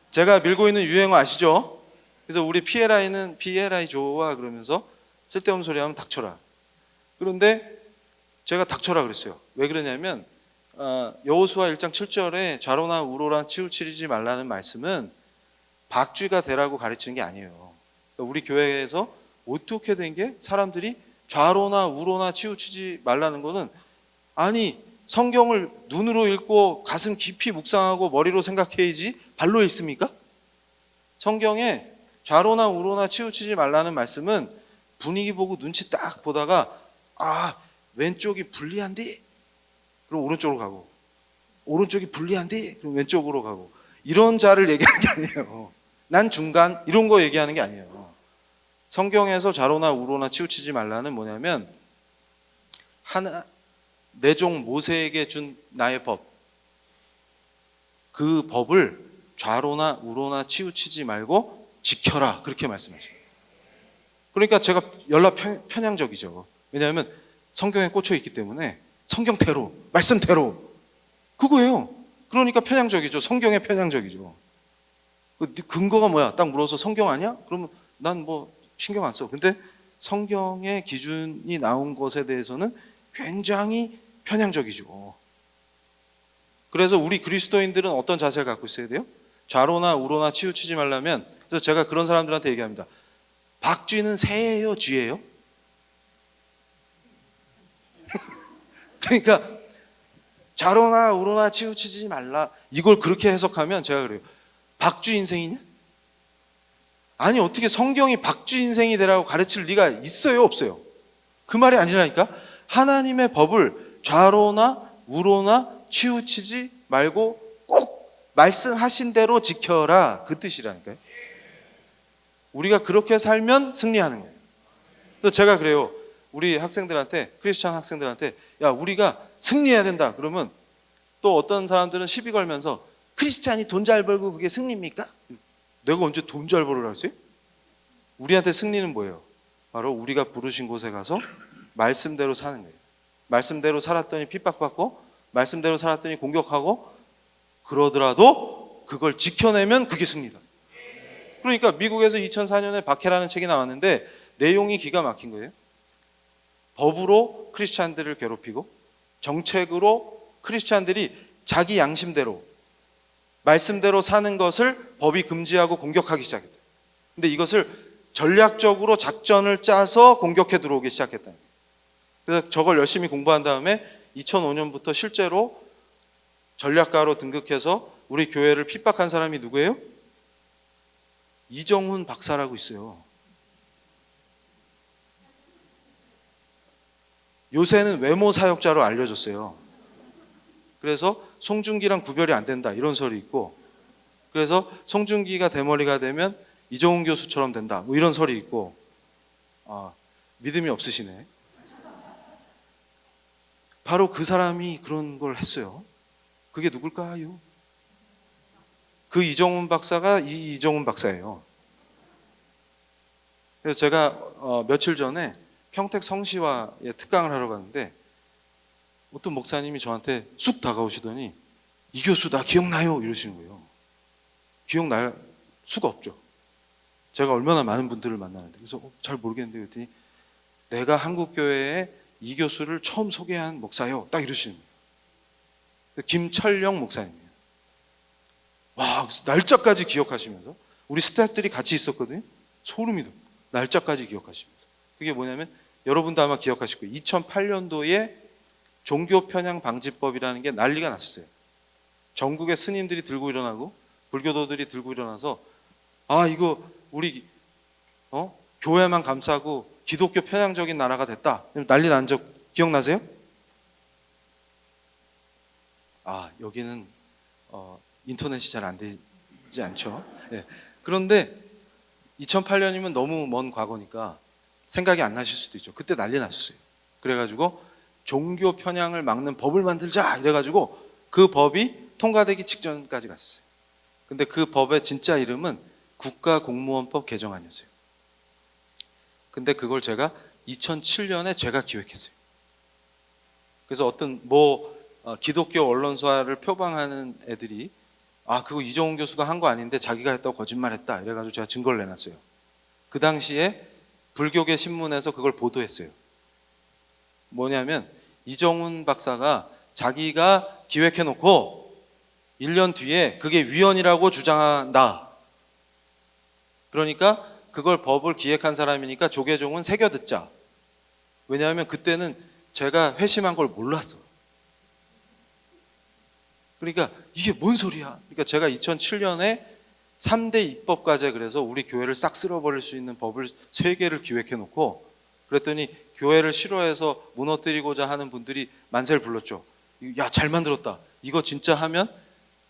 제가 밀고 있는 유행어 아시죠? 그래서 우리 PLI는 PLI 좋아 그러면서 쓸데없는 소리 하면 닥쳐라. 그런데 제가 닥쳐라 그랬어요. 왜 그러냐면 여호수아 1장 7절에 좌로나 우로나 치우치지 말라는 말씀은 박쥐가 되라고 가르치는 게 아니에요. 그러니까 우리 교회에서 어떻게 된 게 사람들이 좌로나 우로나 치우치지 말라는 거는 아니 성경을 눈으로 읽고 가슴 깊이 묵상하고 머리로 생각해야지 발로 읽습니까? 성경에 좌로나 우로나 치우치지 말라는 말씀은 분위기 보고 눈치 딱 보다가 왼쪽이 불리한데? 그럼 오른쪽으로 가고 오른쪽이 불리한데? 그럼 왼쪽으로 가고 이런 자를 얘기하는 게 아니에요. 난 중간 이런 거 얘기하는 게 아니에요. 성경에서 좌로나 우로나 치우치지 말라는 뭐냐면 내 종 모세에게 준 나의 법, 그 법을 좌로나 우로나 치우치지 말고 지켜라 그렇게 말씀하셔요. 그러니까 제가 연락 편향적이죠. 왜냐하면 성경에 꽂혀 있기 때문에 성경대로 말씀대로 그거예요. 그러니까 편향적이죠. 성경에 편향적이죠. 그 근거가 뭐야? 딱 물어서 성경 아니야? 그러면 난 뭐 신경 안 써. 근데 성경의 기준이 나온 것에 대해서는 굉장히 편향적이죠. 그래서 우리 그리스도인들은 어떤 자세를 갖고 있어야 돼요? 좌로나 우로나 치우치지 말라면, 그래서 제가 그런 사람들한테 얘기합니다. 박쥐는 새예요, 쥐예요? 그러니까 좌로나 우로나 치우치지 말라 이걸 그렇게 해석하면 제가 그래요. 박쥐 인생이냐? 아니 어떻게 성경이 박쥐 인생이 되라고 가르칠 리가 있어요, 없어요? 그 말이 아니라니까. 하나님의 법을 좌로나 우로나 치우치지 말고 꼭 말씀하신 대로 지켜라 그 뜻이라니까요. 우리가 그렇게 살면 승리하는 거예요. 또 제가 그래요. 우리 학생들한테, 크리스찬 학생들한테 야 우리가 승리해야 된다 그러면 또 어떤 사람들은 시비 걸면서 크리스찬이 돈 잘 벌고 그게 승리입니까? 내가 언제 돈 잘 벌으라 했어요? 우리한테 승리는 뭐예요? 바로 우리가 부르신 곳에 가서 말씀대로 사는 거예요. 말씀대로 살았더니 핍박받고 말씀대로 살았더니 공격하고 그러더라도 그걸 지켜내면 그게 승리다. 그러니까 미국에서 2004년에 박해라는 책이 나왔는데 내용이 기가 막힌 거예요. 법으로 크리스찬들을 괴롭히고 정책으로 크리스찬들이 자기 양심대로 말씀대로 사는 것을 법이 금지하고 공격하기 시작했다. 근데 이것을 전략적으로 작전을 짜서 공격해 들어오기 시작했다. 그래서 저걸 열심히 공부한 다음에 2005년부터 실제로 전략가로 등극해서 우리 교회를 핍박한 사람이 누구예요? 이정훈 박사라고 있어요. 요새는 외모 사역자로 알려졌어요. 그래서 송중기랑 구별이 안 된다 이런 설이 있고, 그래서 송중기가 대머리가 되면 이정훈 교수처럼 된다 뭐 이런 설이 있고. 믿음이 없으시네. 바로 그 사람이 그런 걸 했어요. 그게 누굴까요? 그 이정훈 박사가 이정훈 박사예요. 그래서 제가 며칠 전에 평택 성시화에 특강을 하러 갔는데 어떤 목사님이 저한테 쑥 다가오시더니 이 교수 나 기억나요? 이러시는 거예요. 기억날 수가 없죠. 제가 얼마나 많은 분들을 만나는데. 그래서 잘 모르겠는데 그랬더니 내가 한국교회에 이 교수를 처음 소개한 목사요. 딱 이러시는 거예요. 김철령 목사님이에요. 와, 날짜까지 기억하시면서 우리 스태프들이 같이 있었거든요. 소름이 돋아. 날짜까지 기억하시면서. 그게 뭐냐면 여러분도 아마 기억하실 거예요. 2008년도에 종교 편향 방지법이라는 게 난리가 났었어요. 전국의 스님들이 들고 일어나고 불교도들이 들고 일어나서 이거 우리 교회만 감싸고 기독교 편향적인 나라가 됐다. 난리 난 적 기억나세요? 여기는 인터넷이 잘 안 되지 않죠. 네. 그런데 2008년이면 너무 먼 과거니까 생각이 안 나실 수도 있죠. 그때 난리 났었어요. 그래가지고 종교 편향을 막는 법을 만들자 이래가지고 그 법이 통과되기 직전까지 갔었어요. 근데 그 법의 진짜 이름은 국가공무원법 개정안이었어요. 근데 그걸 제가 2007년에 제가 기획했어요. 그래서 어떤 기독교 언론사를 표방하는 애들이 그거 이정훈 교수가 한 거 아닌데 자기가 했다고 거짓말했다 이래가지고 제가 증거를 내놨어요. 그 당시에 불교계 신문에서 그걸 보도했어요. 뭐냐면 이정훈 박사가 자기가 기획해놓고 1년 뒤에 그게 위헌이라고 주장한다. 그러니까 그걸 법을 기획한 사람이니까 조계종은 새겨 듣자. 왜냐하면 그때는 제가 회심한 걸 몰랐어. 그러니까 이게 뭔 소리야? 그러니까 제가 2007년에 3대 입법과제 그래서 우리 교회를 싹 쓸어버릴 수 있는 법을 3개를 기획해 놓고 그랬더니 교회를 싫어해서 무너뜨리고자 하는 분들이 만세를 불렀죠. 야, 잘 만들었다. 이거 진짜 하면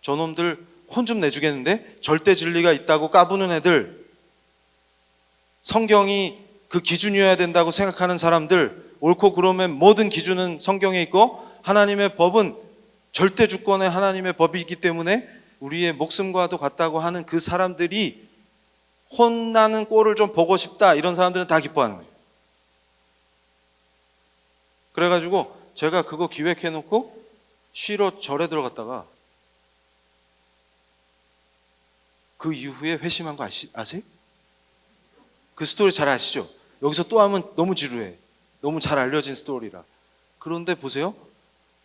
저놈들 혼 좀 내주겠는데? 절대 진리가 있다고 까부는 애들, 성경이 그 기준이어야 된다고 생각하는 사람들, 옳고 그러면 모든 기준은 성경에 있고 하나님의 법은 절대 주권의 하나님의 법이기 때문에 우리의 목숨과도 같다고 하는 그 사람들이 혼나는 꼴을 좀 보고 싶다. 이런 사람들은 다 기뻐하는 거예요. 그래가지고 제가 그거 기획해놓고 쉬러 절에 들어갔다가 그 이후에 회심한 거 아세요? 그 스토리 잘 아시죠? 여기서 또 하면 너무 지루해. 너무 잘 알려진 스토리라. 그런데 보세요.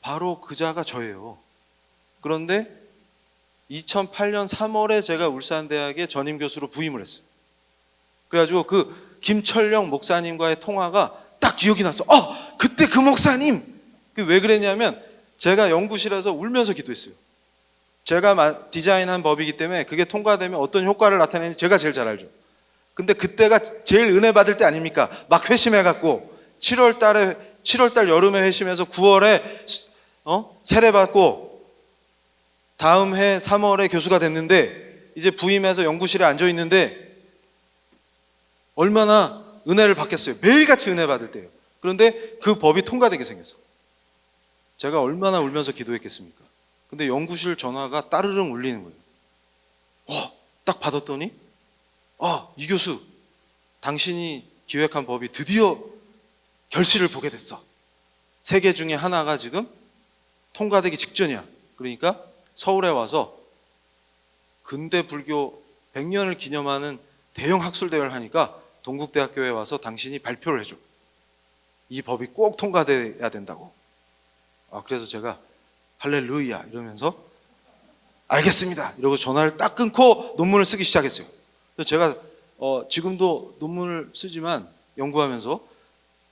바로 그자가 저예요. 그런데 2008년 3월에 제가 울산대학의 전임 교수로 부임을 했어요. 그래가지고 그 김철령 목사님과의 통화가 딱 기억이 났어. 그때 그 목사님! 왜 그랬냐면 제가 연구실에서 울면서 기도했어요. 제가 디자인한 법이기 때문에 그게 통과되면 어떤 효과를 나타내는지 제가 제일 잘 알죠. 근데 그때가 제일 은혜 받을 때 아닙니까? 막 회심해갖고 7월 여름에 회심해서 9월에 세례 받고 다음 해 3월에 교수가 됐는데 이제 부임해서 연구실에 앉아 있는데 얼마나 은혜를 받겠어요. 매일같이 은혜 받을 때요. 그런데 그 법이 통과되게 생겼어. 제가 얼마나 울면서 기도했겠습니까? 근데 연구실 전화가 따르릉 울리는 거예요. 딱 받았더니 이 교수, 당신이 기획한 법이 드디어 결실을 보게 됐어. 3개 중에 하나가 지금 통과되기 직전이야. 그러니까 서울에 와서 근대 불교 100년을 기념하는 대형 학술대회를 하니까 동국대학교에 와서 당신이 발표를 해줘. 이 법이 꼭 통과돼야 된다고. 그래서 제가 할렐루야 이러면서 알겠습니다 이러고 전화를 딱 끊고 논문을 쓰기 시작했어요. 그래서 제가 지금도 논문을 쓰지만 연구하면서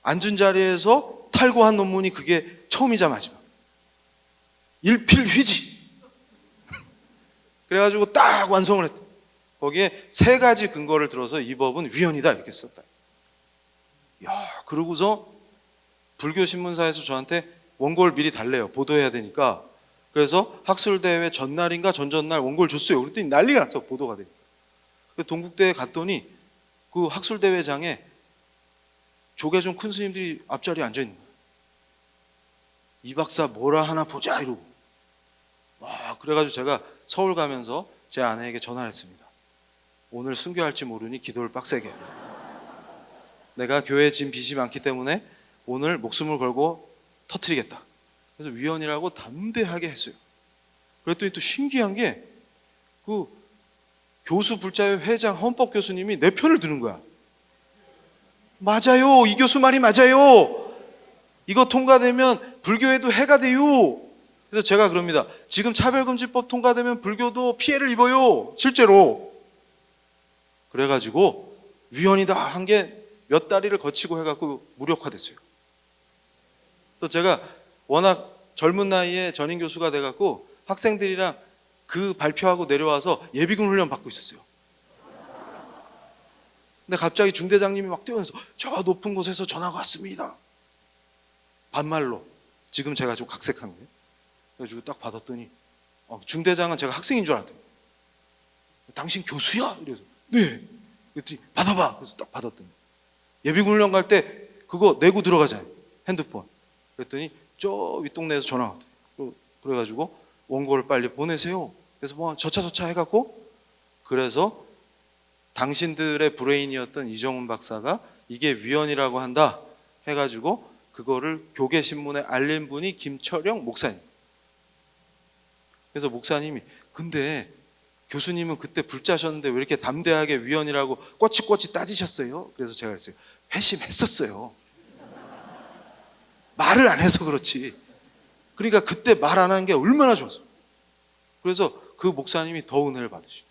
앉은 자리에서 탈고한 논문이 그게 처음이자 마지막. 일필휘지. 그래가지고 딱 완성을 했다. 거기에 3가지 근거를 들어서 이 법은 위헌이다 이렇게 썼다. 그러고서 불교신문사에서 저한테 원고를 미리 달래요. 보도해야 되니까. 그래서 학술대회 전날인가 전전날 원고를 줬어요. 그랬더니 난리가 났어, 보도가 돼. 동국대에 갔더니 그 학술대회장에 조계 좀 큰 스님들이 앞자리에 앉아 있는 거야. 이 박사 뭐라 하나 보자 이러고. 와, 그래가지고 제가 서울 가면서 제 아내에게 전화를 했습니다. 오늘 순교할지 모르니 기도를 빡세게. 내가 교회에 진 빚이 많기 때문에 오늘 목숨을 걸고 터뜨리겠다. 그래서 위원이라고 담대하게 했어요. 그랬더니 또 신기한 게 그 교수 불자회 회장 헌법 교수님이 내 편을 드는 거야. 맞아요. 이 교수 말이 맞아요. 이거 통과되면 불교에도 해가 돼요. 그래서 제가 그럽니다. 지금 차별금지법 통과되면 불교도 피해를 입어요. 실제로. 그래가지고 위헌이다 한 게 몇 다리를 거치고 해갖고 무력화됐어요. 또 제가 워낙 젊은 나이에 전임 교수가 돼갖고 학생들이랑 그 발표하고 내려와서 예비군 훈련 받고 있었어요. 근데 갑자기 중대장님이 막 뛰어오면서 저 높은 곳에서 전화가 왔습니다. 반말로. 지금 제가 좀 각색한 거예요. 그래가지고 딱 받았더니 중대장은 제가 학생인 줄 알았더니 당신 교수야? 이래서 네. 그랬더니 받아봐. 그래서 딱 받았더니 예비군 훈련 갈 때 그거 내고 들어가잖아요. 핸드폰. 그랬더니 저 윗동네에서 전화가 왔더니 그래가지고 원고를 빨리 보내세요. 그래서 뭐 저차 해갖고 그래서 당신들의 브레인이었던 이정훈 박사가 이게 위헌이라고 한다 해가지고 그거를 교계신문에 알린 분이 김철영 목사님. 그래서 목사님이 근데 교수님은 그때 불자셨는데 왜 이렇게 담대하게 위헌이라고 꼬치꼬치 따지셨어요? 그래서 제가 그랬어요. 회심했었어요. 말을 안 해서 그렇지. 그러니까 그때 말 안 한 게 얼마나 좋았어요. 그래서 그 목사님이 더 은혜를 받으시고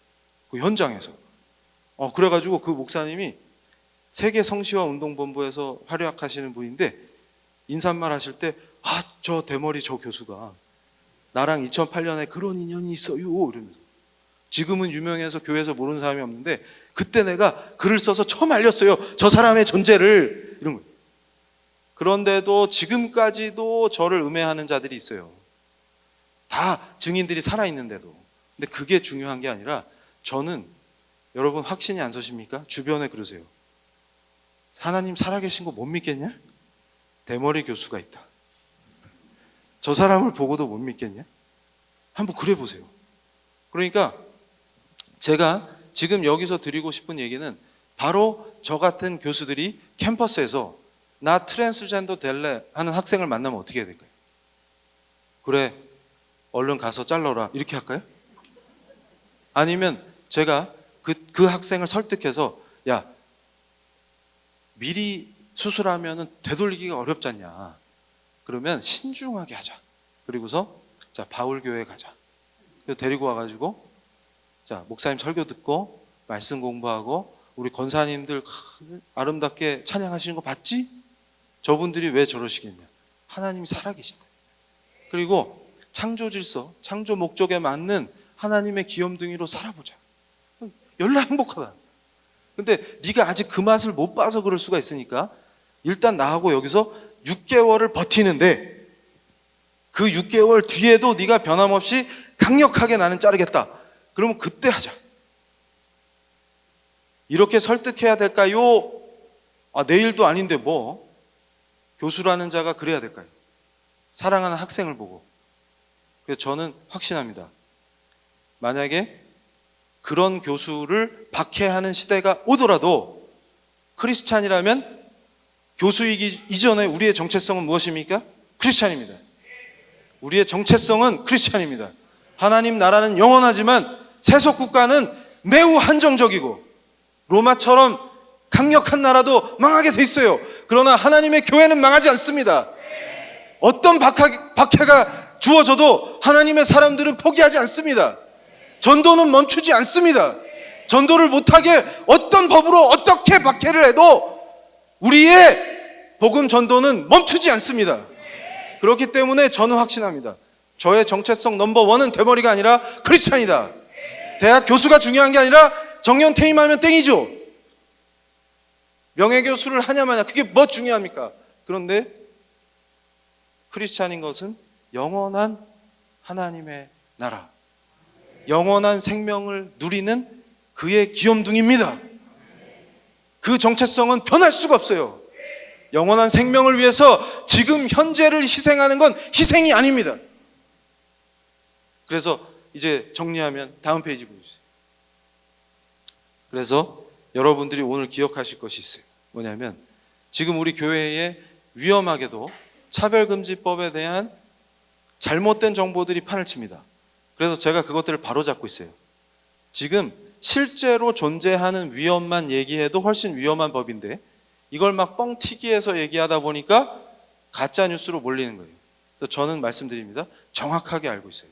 그 현장에서 그래가지고 그 목사님이 세계 성시화 운동본부에서 활약하시는 분인데 인사말 하실 때 저 대머리 저 교수가 나랑 2008년에 그런 인연이 있어요 이러면서 지금은 유명해서 교회에서 모르는 사람이 없는데 그때 내가 글을 써서 처음 알렸어요. 저 사람의 존재를 이런 거예요. 그런데도 지금까지도 저를 음해하는 자들이 있어요. 다 증인들이 살아있는데도. 근데 그게 중요한 게 아니라 저는 여러분 확신이 안 서십니까? 주변에 그러세요. 하나님 살아계신 거 못 믿겠냐? 대머리 교수가 있다. 저 사람을 보고도 못 믿겠냐? 한번 그래 보세요. 그러니까 제가 지금 여기서 드리고 싶은 얘기는 바로 저 같은 교수들이 캠퍼스에서 나 트랜스젠더 될래 하는 학생을 만나면 어떻게 해야 될까요? 그래 얼른 가서 잘라라 이렇게 할까요? 아니면 제가 그 학생을 설득해서 야 미리 수술하면 되돌리기가 어렵지 않냐. 그러면 신중하게 하자. 그리고서 자 바울교회 가자. 그래서 데리고 와가지고 자 목사님 설교 듣고 말씀 공부하고 우리 권사님들 아름답게 찬양하시는 거 봤지? 저분들이 왜 저러시겠냐. 하나님이 살아계신다. 그리고 창조 질서, 창조 목적에 맞는 하나님의 귀염둥이로 살아보자. 열나 행복하다. 근데 네가 아직 그 맛을 못 봐서 그럴 수가 있으니까 일단 나하고 여기서 6개월을 버티는데 그 6개월 뒤에도 네가 변함없이 강력하게 나는 자르겠다. 그러면 그때 하자. 이렇게 설득해야 될까요? 내일도 아닌데 뭐 교수라는 자가 그래야 될까요? 사랑하는 학생을 보고. 그래서 저는 확신합니다. 만약에 그런 교수를 박해하는 시대가 오더라도 크리스찬이라면 교수이기 이전에 우리의 정체성은 무엇입니까? 크리스찬입니다. 우리의 정체성은 크리스찬입니다. 하나님 나라는 영원하지만 세속 국가는 매우 한정적이고 로마처럼 강력한 나라도 망하게 돼 있어요. 그러나 하나님의 교회는 망하지 않습니다. 어떤 박해가 주어져도 하나님의 사람들은 포기하지 않습니다. 전도는 멈추지 않습니다. 전도를 못하게 어떤 법으로 어떻게 박해를 해도 우리의 복음 전도는 멈추지 않습니다. 그렇기 때문에 저는 확신합니다. 저의 정체성 넘버원은 대머리가 아니라 크리스찬이다. 대학 교수가 중요한 게 아니라 정년 퇴임하면 땡이죠. 명예교수를 하냐 마냐 그게 뭐 중요합니까? 그런데 크리스찬인 것은 영원한 하나님의 나라, 영원한 생명을 누리는 그의 귀염둥이입니다. 그 정체성은 변할 수가 없어요. 영원한 생명을 위해서 지금 현재를 희생하는 건 희생이 아닙니다. 그래서 이제 정리하면 다음 페이지 보여주세요. 그래서 여러분들이 오늘 기억하실 것이 있어요. 뭐냐면 지금 우리 교회에 위험하게도 차별금지법에 대한 잘못된 정보들이 판을 칩니다. 그래서 제가 그것들을 바로잡고 있어요. 지금 실제로 존재하는 위험만 얘기해도 훨씬 위험한 법인데 이걸 막 뻥튀기해서 얘기하다 보니까 가짜 뉴스로 몰리는 거예요. 그래서 저는 말씀드립니다. 정확하게 알고 있어요.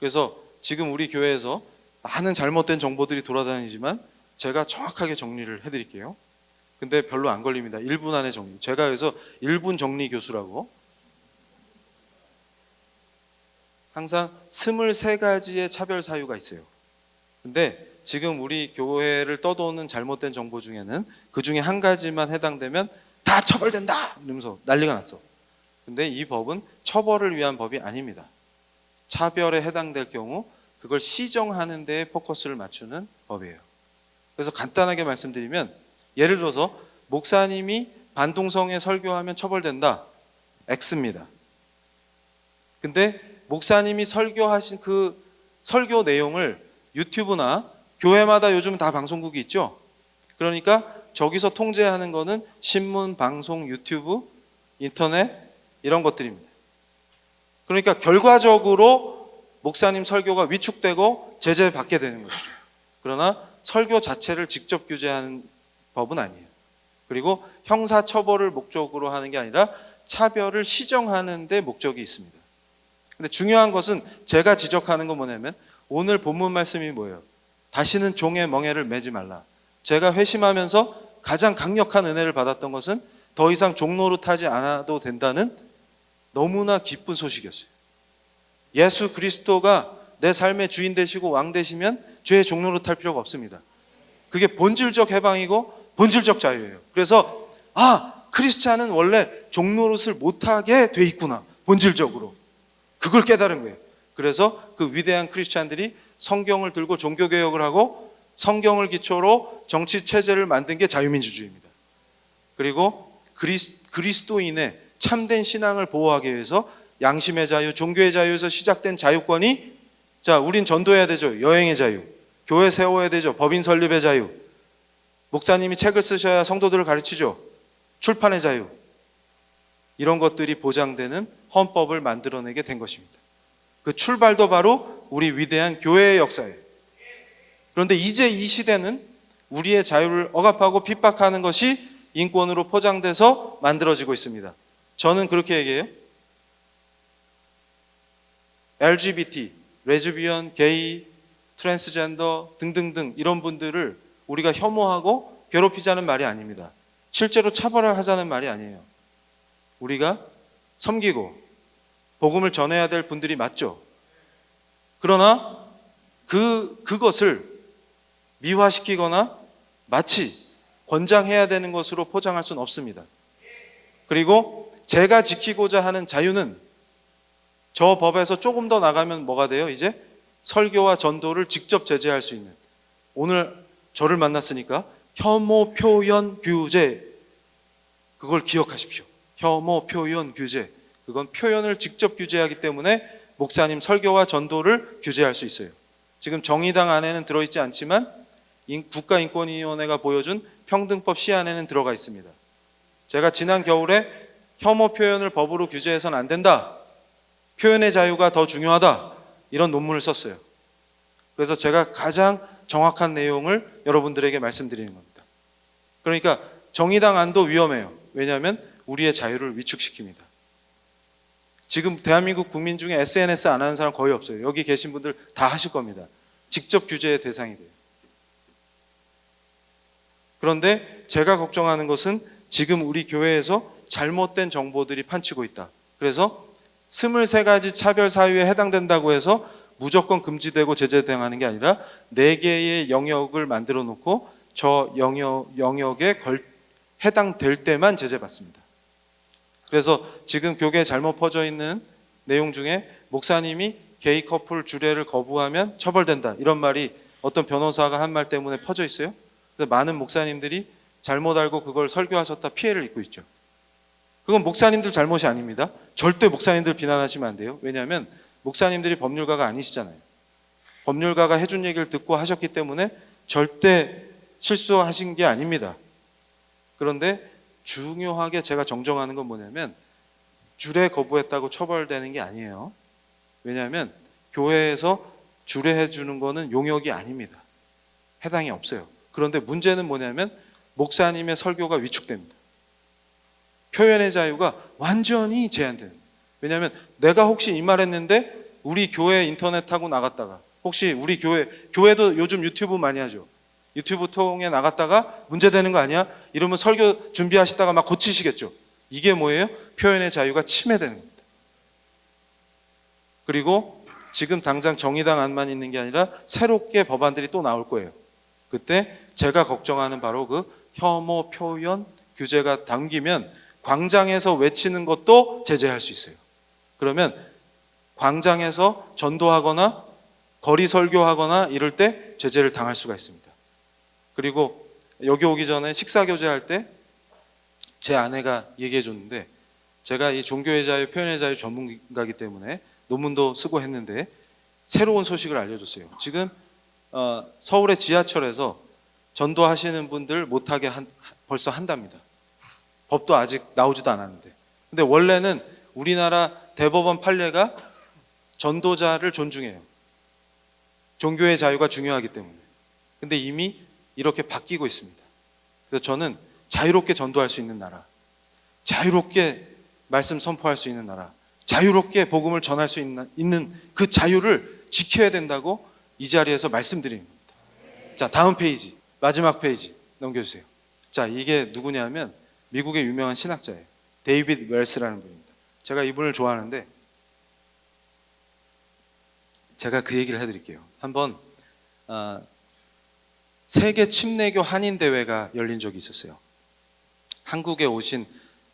그래서 지금 우리 교회에서 많은 잘못된 정보들이 돌아다니지만 제가 정확하게 정리를 해드릴게요. 근데 별로 안 걸립니다. 1분 안에 정리. 제가 그래서 1분 정리 교수라고. 항상 23가지의 차별 사유가 있어요. 근데 지금 우리 교회를 떠도는 잘못된 정보 중에는 그 중에 한 가지만 해당되면 다 처벌된다! 이러면서 난리가 났어. 근데 이 법은 처벌을 위한 법이 아닙니다. 차별에 해당될 경우 그걸 시정하는 데에 포커스를 맞추는 법이에요. 그래서 간단하게 말씀드리면 예를 들어서 목사님이 반동성애 설교하면 처벌된다. X입니다. 근데 목사님이 설교하신 그 설교 내용을 유튜브나 교회마다 요즘 다 방송국이 있죠. 그러니까 저기서 통제하는 거는 신문, 방송, 유튜브, 인터넷 이런 것들입니다. 그러니까 결과적으로 목사님 설교가 위축되고 제재받게 되는 것이죠. 그러나 설교 자체를 직접 규제하는 법은 아니에요. 그리고 형사처벌을 목적으로 하는 게 아니라 차별을 시정하는 데 목적이 있습니다. 근데 중요한 것은 제가 지적하는 건 뭐냐면 오늘 본문 말씀이 뭐예요? 다시는 종의 멍에를 매지 말라. 제가 회심하면서 가장 강력한 은혜를 받았던 것은 더 이상 종노릇하지 않아도 된다는 너무나 기쁜 소식이었어요. 예수 그리스도가 내 삶의 주인 되시고 왕 되시면 죄의 종노릇할 필요가 없습니다. 그게 본질적 해방이고 본질적 자유예요. 그래서 크리스찬은 원래 종노릇을 못하게 돼 있구나. 본질적으로. 그걸 깨달은 거예요. 그래서 그 위대한 크리스찬들이 성경을 들고 종교개혁을 하고 성경을 기초로 정치체제를 만든 게 자유민주주의입니다. 그리고 그리스도인의 참된 신앙을 보호하기 위해서 양심의 자유, 종교의 자유에서 시작된 자유권이 우린 전도해야 되죠. 여행의 자유. 교회 세워야 되죠. 법인 설립의 자유. 목사님이 책을 쓰셔야 성도들을 가르치죠. 출판의 자유. 이런 것들이 보장되는 헌법을 만들어내게 된 것입니다. 그 출발도 바로 우리 위대한 교회의 역사예요. 그런데 이제 이 시대는 우리의 자유를 억압하고 핍박하는 것이 인권으로 포장돼서 만들어지고 있습니다. 저는 그렇게 얘기해요. LGBT, 레즈비언, 게이, 트랜스젠더 등등등 이런 분들을 우리가 혐오하고 괴롭히자는 말이 아닙니다. 실제로 차별을 하자는 말이 아니에요. 우리가 섬기고 복음을 전해야 될 분들이 맞죠. 그러나 그것을 미화시키거나 마치 권장해야 되는 것으로 포장할 수는 없습니다. 그리고 제가 지키고자 하는 자유는 저 법에서 조금 더 나가면 뭐가 돼요? 이제 설교와 전도를 직접 제재할 수 있는, 오늘 저를 만났으니까 혐오 표현 규제, 그걸 기억하십시오. 혐오 표현 규제, 그건 표현을 직접 규제하기 때문에 목사님 설교와 전도를 규제할 수 있어요. 지금 정의당 안에는 들어있지 않지만 국가인권위원회가 보여준 평등법 시 안에는 들어가 있습니다. 제가 지난 겨울에 혐오 표현을 법으로 규제해서는 안 된다, 표현의 자유가 더 중요하다, 이런 논문을 썼어요. 그래서 제가 가장 정확한 내용을 여러분들에게 말씀드리는 겁니다. 그러니까 정의당 안도 위험해요. 왜냐하면 우리의 자유를 위축시킵니다. 지금 대한민국 국민 중에 SNS 안 하는 사람 거의 없어요. 여기 계신 분들 다 하실 겁니다. 직접 규제의 대상이 돼요. 그런데 제가 걱정하는 것은 지금 우리 교회에서 잘못된 정보들이 판치고 있다. 그래서 23가지 차별 사유에 해당된다고 해서 무조건 금지되고 제재당하는 게 아니라 4개의 영역을 만들어 놓고 저 영역에 해당될 때만 제재받습니다. 그래서 지금 교계에 잘못 퍼져 있는 내용 중에 목사님이 게이 커플 주례를 거부하면 처벌된다, 이런 말이 어떤 변호사가 한 말 때문에 퍼져 있어요. 그래서 많은 목사님들이 잘못 알고 그걸 설교하셨다 피해를 입고 있죠. 그건 목사님들 잘못이 아닙니다. 절대 목사님들 비난하시면 안 돼요. 왜냐하면 목사님들이 법률가가 아니시잖아요. 법률가가 해준 얘기를 듣고 하셨기 때문에 절대 실수하신 게 아닙니다. 그런데 중요하게 제가 정정하는 건 뭐냐면 주례 거부했다고 처벌되는 게 아니에요. 왜냐하면 교회에서 주례해 주는 거는 용역이 아닙니다. 해당이 없어요. 그런데 문제는 뭐냐면 목사님의 설교가 위축됩니다. 표현의 자유가 완전히 제한돼요. 왜냐하면 내가 혹시 이 말 했는데 우리 교회 인터넷 타고 나갔다가, 혹시 우리 교회도 요즘 유튜브 많이 하죠. 유튜브 통해 나갔다가 문제되는 거 아니야? 이러면 설교 준비하시다가 막 고치시겠죠. 이게 뭐예요? 표현의 자유가 침해되는 겁니다. 그리고 지금 당장 정의당 안만 있는 게 아니라 새롭게 법안들이 또 나올 거예요. 그때 제가 걱정하는 바로 그 혐오 표현 규제가 당기면 광장에서 외치는 것도 제재할 수 있어요. 그러면 광장에서 전도하거나 거리 설교하거나 이럴 때 제재를 당할 수가 있습니다. 그리고 여기 오기 전에 식사 교제할 때 제 아내가 얘기해 줬는데, 제가 이 종교의 자유, 표현의 자유 전문가이기 때문에 논문도 쓰고 했는데 새로운 소식을 알려줬어요. 지금 서울의 지하철에서 전도하시는 분들 못하게 벌써 한답니다. 법도 아직 나오지도 않았는데. 근데 원래는 우리나라 대법원 판례가 전도자를 존중해요. 종교의 자유가 중요하기 때문에. 근데 이미 이렇게 바뀌고 있습니다. 그래서 저는 자유롭게 전도할 수 있는 나라, 자유롭게 말씀 선포할 수 있는 나라, 자유롭게 복음을 전할 수 있는 그 자유를 지켜야 된다고 이 자리에서 말씀드립니다. 자, 다음 페이지, 마지막 페이지 넘겨주세요. 자, 이게 누구냐면 미국의 유명한 신학자예요. 데이비드 웰스라는 분입니다. 제가 이분을 좋아하는데 제가 그 얘기를 해드릴게요. 한번 세계 침례교 한인 대회가 열린 적이 있었어요. 한국에 오신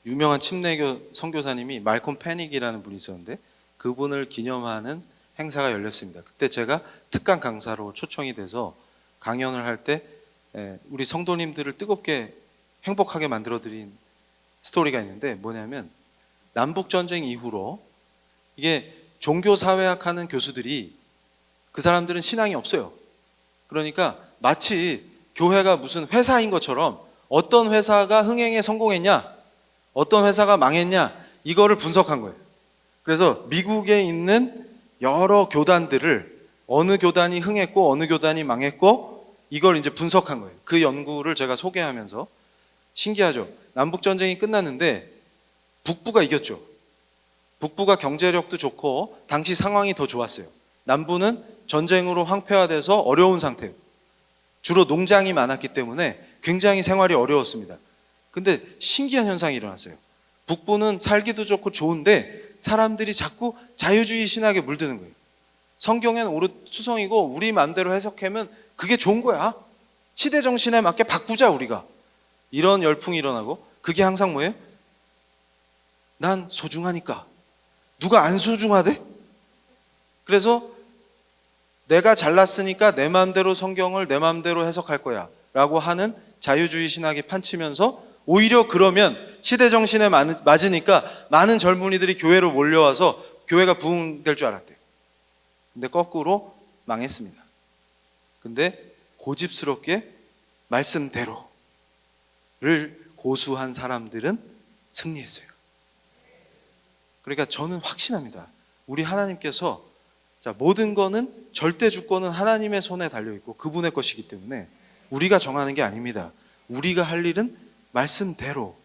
유명한 침례교 선교사님이 말콤 패닉이라는 분이 있었는데 그분을 기념하는 행사가 열렸습니다. 그때 제가 특강 강사로 초청이 돼서 강연을 할 때 우리 성도님들을 뜨겁게 행복하게 만들어드린 스토리가 있는데, 뭐냐면 남북전쟁 이후로 이게 종교사회학 하는 교수들이, 그 사람들은 신앙이 없어요. 그러니까 마치 교회가 무슨 회사인 것처럼 어떤 회사가 흥행에 성공했냐, 어떤 회사가 망했냐, 이거를 분석한 거예요. 그래서 미국에 있는 여러 교단들을 어느 교단이 흥했고 어느 교단이 망했고 이걸 이제 분석한 거예요. 그 연구를 제가 소개하면서 신기하죠. 남북전쟁이 끝났는데 북부가 이겼죠. 북부가 경제력도 좋고 당시 상황이 더 좋았어요. 남부는 전쟁으로 황폐화돼서 어려운 상태예요. 주로 농장이 많았기 때문에 굉장히 생활이 어려웠습니다. 근데 신기한 현상이 일어났어요. 북부는 살기도 좋고 좋은데 사람들이 자꾸 자유주의 신학에 물드는 거예요. 성경엔 옳은-추성이고 우리 마음대로 해석하면 그게 좋은 거야. 시대 정신에 맞게 바꾸자 우리가. 이런 열풍이 일어나고, 그게 항상 뭐예요? 난 소중하니까. 누가 안 소중하대? 그래서 내가 잘났으니까 내 마음대로 성경을 내 마음대로 해석할 거야 라고 하는 자유주의 신학이 판치면서, 오히려 그러면 시대 정신에 맞으니까 많은 젊은이들이 교회로 몰려와서 교회가 부흥될 줄 알았대요. 근데 거꾸로 망했습니다. 근데 고집스럽게 말씀대로를 고수한 사람들은 승리했어요. 그러니까 저는 확신합니다. 우리 하나님께서 모든 거는 절대 주권은 하나님의 손에 달려있고 그분의 것이기 때문에 우리가 정하는 게 아닙니다. 우리가 할 일은 말씀대로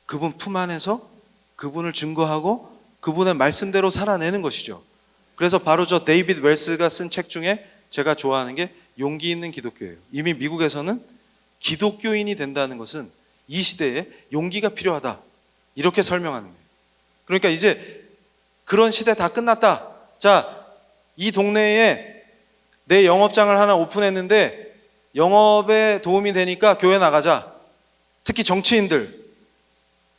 그분 품 안에서 그분을 증거하고 그분의 말씀대로 살아내는 것이죠. 그래서 바로 저 데이비드 웰스가 쓴 책 중에 제가 좋아하는 게 용기 있는 기독교예요. 이미 미국에서는 기독교인이 된다는 것은 이 시대에 용기가 필요하다, 이렇게 설명하는 거예요. 그러니까 이제 그런 시대 다 끝났다. 자, 이 동네에 내 영업장을 하나 오픈했는데 영업에 도움이 되니까 교회 나가자. 특히 정치인들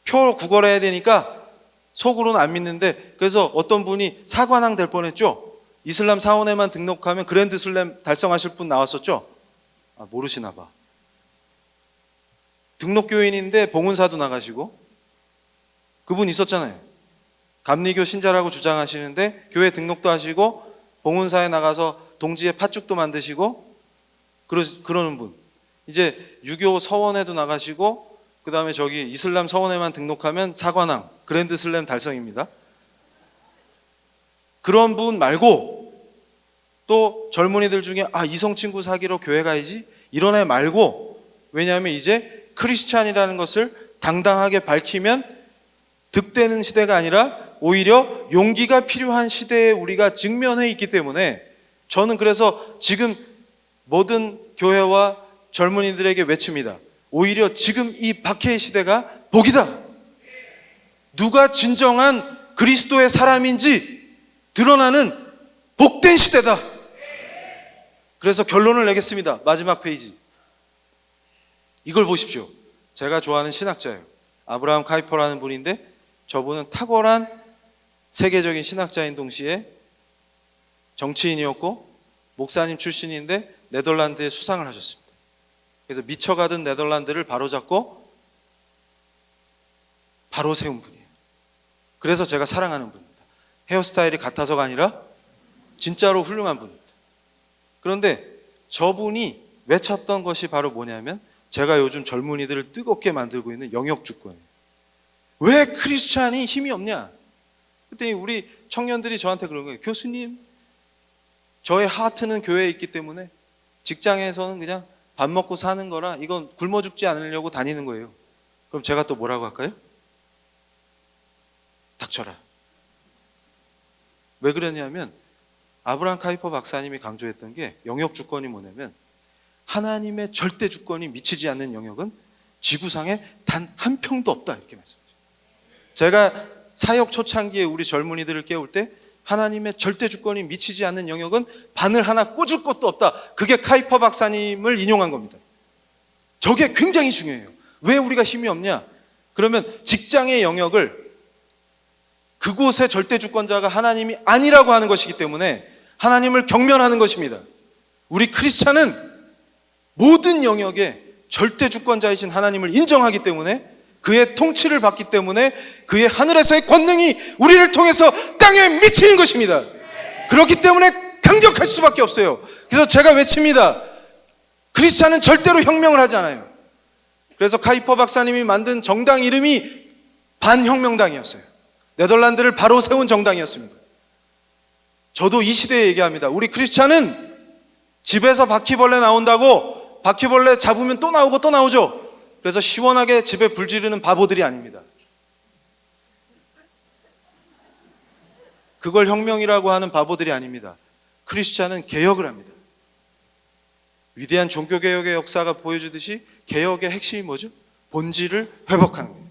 표 구걸해야 되니까 속으로는 안 믿는데, 그래서 어떤 분이 사관왕 될 뻔했죠. 이슬람 사원에만 등록하면 그랜드 슬램 달성하실 분 나왔었죠. 모르시나 봐. 등록 교인인데 봉은사도 나가시고, 그분 있었잖아요. 감리교 신자라고 주장하시는데 교회 등록도 하시고 봉은사에 나가서 동지에 팥죽도 만드시고 그러는 분. 이제 유교 서원에도 나가시고, 그 다음에 저기 이슬람 서원에만 등록하면 사관왕 그랜드 슬램 달성입니다. 그런 분 말고 또 젊은이들 중에 이성 친구 사귀러 교회 가야지 이런 애 말고, 왜냐하면 이제 크리스찬이라는 것을 당당하게 밝히면 득되는 시대가 아니라 오히려 용기가 필요한 시대에 우리가 직면해 있기 때문에, 저는 그래서 지금 모든 교회와 젊은이들에게 외칩니다. 오히려 지금 이 박해의 시대가 복이다. 누가 진정한 그리스도의 사람인지 드러나는 복된 시대다. 그래서 결론을 내겠습니다. 마지막 페이지. 이걸 보십시오. 제가 좋아하는 신학자예요. 아브라함 카이퍼라는 분인데, 저분은 탁월한 세계적인 신학자인 동시에 정치인이었고 목사님 출신인데 네덜란드에 수상을 하셨습니다. 그래서 미쳐가던 네덜란드를 바로잡고 바로 세운 분이에요. 그래서 제가 사랑하는 분입니다. 헤어스타일이 같아서가 아니라 진짜로 훌륭한 분입니다. 그런데 저분이 외쳤던 것이 바로 뭐냐면, 제가 요즘 젊은이들을 뜨겁게 만들고 있는 영역주권이에요. 왜 크리스찬이 힘이 없냐? 그랬더니 우리 청년들이 저한테 그런 거예요. 교수님, 저의 하트는 교회에 있기 때문에 직장에서는 그냥 밥 먹고 사는 거라 이건 굶어 죽지 않으려고 다니는 거예요. 그럼 제가 또 뭐라고 할까요? 닥쳐라. 왜 그러냐면, 아브라함 카이퍼 박사님이 강조했던 게 영역주권이 뭐냐면, 하나님의 절대 주권이 미치지 않는 영역은 지구상에 단 한 평도 없다, 이렇게 말씀하셨어요. 제가 사역 초창기에 우리 젊은이들을 깨울 때 하나님의 절대 주권이 미치지 않는 영역은 바늘 하나 꽂을 것도 없다. 그게 카이퍼 박사님을 인용한 겁니다. 저게 굉장히 중요해요. 왜 우리가 힘이 없냐? 그러면 직장의 영역을 그곳의 절대 주권자가 하나님이 아니라고 하는 것이기 때문에 하나님을 경멸하는 것입니다. 우리 크리스찬은 모든 영역에 절대 주권자이신 하나님을 인정하기 때문에, 그의 통치를 받기 때문에 그의 하늘에서의 권능이 우리를 통해서 땅에 미치는 것입니다. 그렇기 때문에 강력할 수밖에 없어요. 그래서 제가 외칩니다. 크리스찬은 절대로 혁명을 하지 않아요. 그래서 카이퍼 박사님이 만든 정당 이름이 반혁명당이었어요. 네덜란드를 바로 세운 정당이었습니다. 저도 이 시대에 얘기합니다. 우리 크리스찬은 집에서 바퀴벌레 나온다고 바퀴벌레 잡으면 또 나오고 또 나오죠. 그래서 시원하게 집에 불 지르는 바보들이 아닙니다. 그걸 혁명이라고 하는 바보들이 아닙니다. 크리스찬은 개혁을 합니다. 위대한 종교개혁의 역사가 보여주듯이 개혁의 핵심이 뭐죠? 본질을 회복하는 거예요.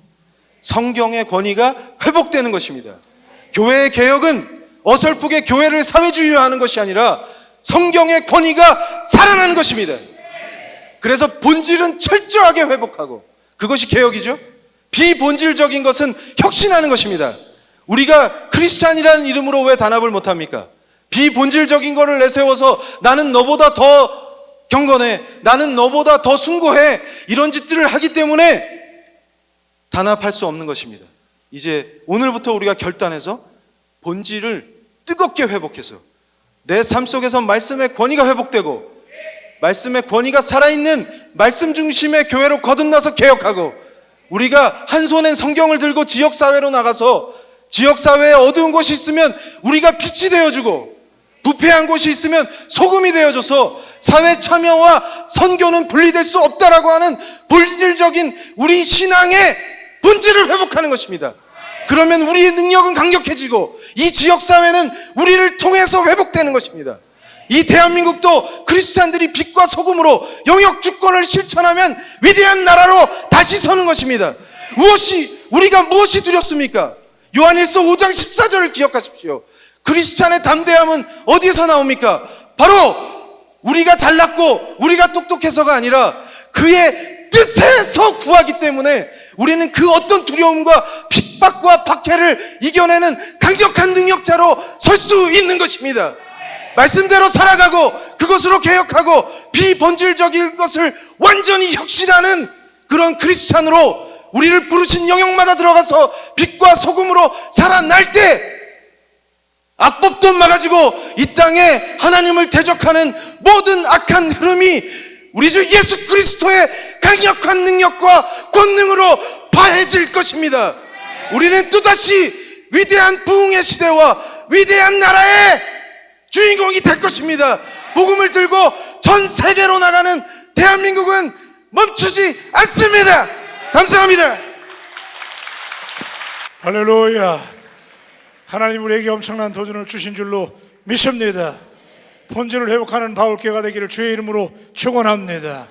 성경의 권위가 회복되는 것입니다. 교회의 개혁은 어설프게 교회를 사회주의화하는 것이 아니라 성경의 권위가 살아나는 것입니다. 그래서 본질은 철저하게 회복하고, 그것이 개혁이죠. 비본질적인 것은 혁신하는 것입니다. 우리가 크리스찬이라는 이름으로 왜 단합을 못합니까? 비본질적인 것을 내세워서 나는 너보다 더 경건해, 나는 너보다 더 숭고해, 이런 짓들을 하기 때문에 단합할 수 없는 것입니다. 이제 오늘부터 우리가 결단해서 본질을 뜨겁게 회복해서 내 삶 속에서 말씀의 권위가 회복되고, 말씀의 권위가 살아있는 말씀 중심의 교회로 거듭나서 개혁하고, 우리가 한 손엔 성경을 들고 지역사회로 나가서 지역사회에 어두운 곳이 있으면 우리가 빛이 되어주고, 부패한 곳이 있으면 소금이 되어줘서 사회 참여와 선교는 분리될 수 없다라고 하는 본질적인 우리 신앙의 본질을 회복하는 것입니다. 그러면 우리의 능력은 강력해지고 이 지역사회는 우리를 통해서 회복되는 것입니다. 이 대한민국도 크리스찬들이 빛과 소금으로 영역주권을 실천하면 위대한 나라로 다시 서는 것입니다. 우리가 무엇이 두렵습니까? 요한일서 5장 14절을 기억하십시오. 크리스찬의 담대함은 어디에서 나옵니까? 바로 우리가 잘났고 우리가 똑똑해서가 아니라 그의 뜻에서 구하기 때문에 우리는 그 어떤 두려움과 핍박 핍박과 박해를 이겨내는 강력한 능력자로 설 수 있는 것입니다. 말씀대로 살아가고 그것으로 개혁하고 비본질적인 것을 완전히 혁신하는 그런 크리스찬으로 우리를 부르신 영역마다 들어가서 빛과 소금으로 살아날 때 악법도 막아지고 이 땅에 하나님을 대적하는 모든 악한 흐름이 우리 주 예수 그리스도의 강력한 능력과 권능으로 파해질 것입니다. 우리는 또다시 위대한 부흥의 시대와 위대한 나라의 주인공이 될 것입니다. 복음을 들고 전 세계로 나가는 대한민국은 멈추지 않습니다. 감사합니다. 할렐루야. 하나님 우리에게 엄청난 도전을 주신 줄로 믿습니다. 본질을 회복하는 바울교회가 되기를 주의 이름으로 축원합니다.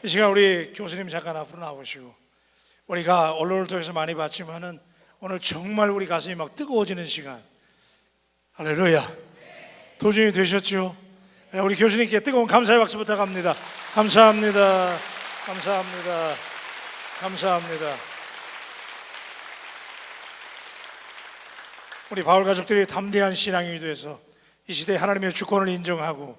이 시간 우리 교수님 잠깐 앞으로 나오시고, 우리가 언론을 통해서 많이 봤지만은 오늘 정말 우리 가슴이 막 뜨거워지는 시간. 할렐루야. 도전이 되셨죠? 우리 교수님께 뜨거운 감사의 박수 부탁합니다. 감사합니다. 감사합니다. 감사합니다. 우리 바울 가족들이 담대한 신앙이 돼서 이 시대에 하나님의 주권을 인정하고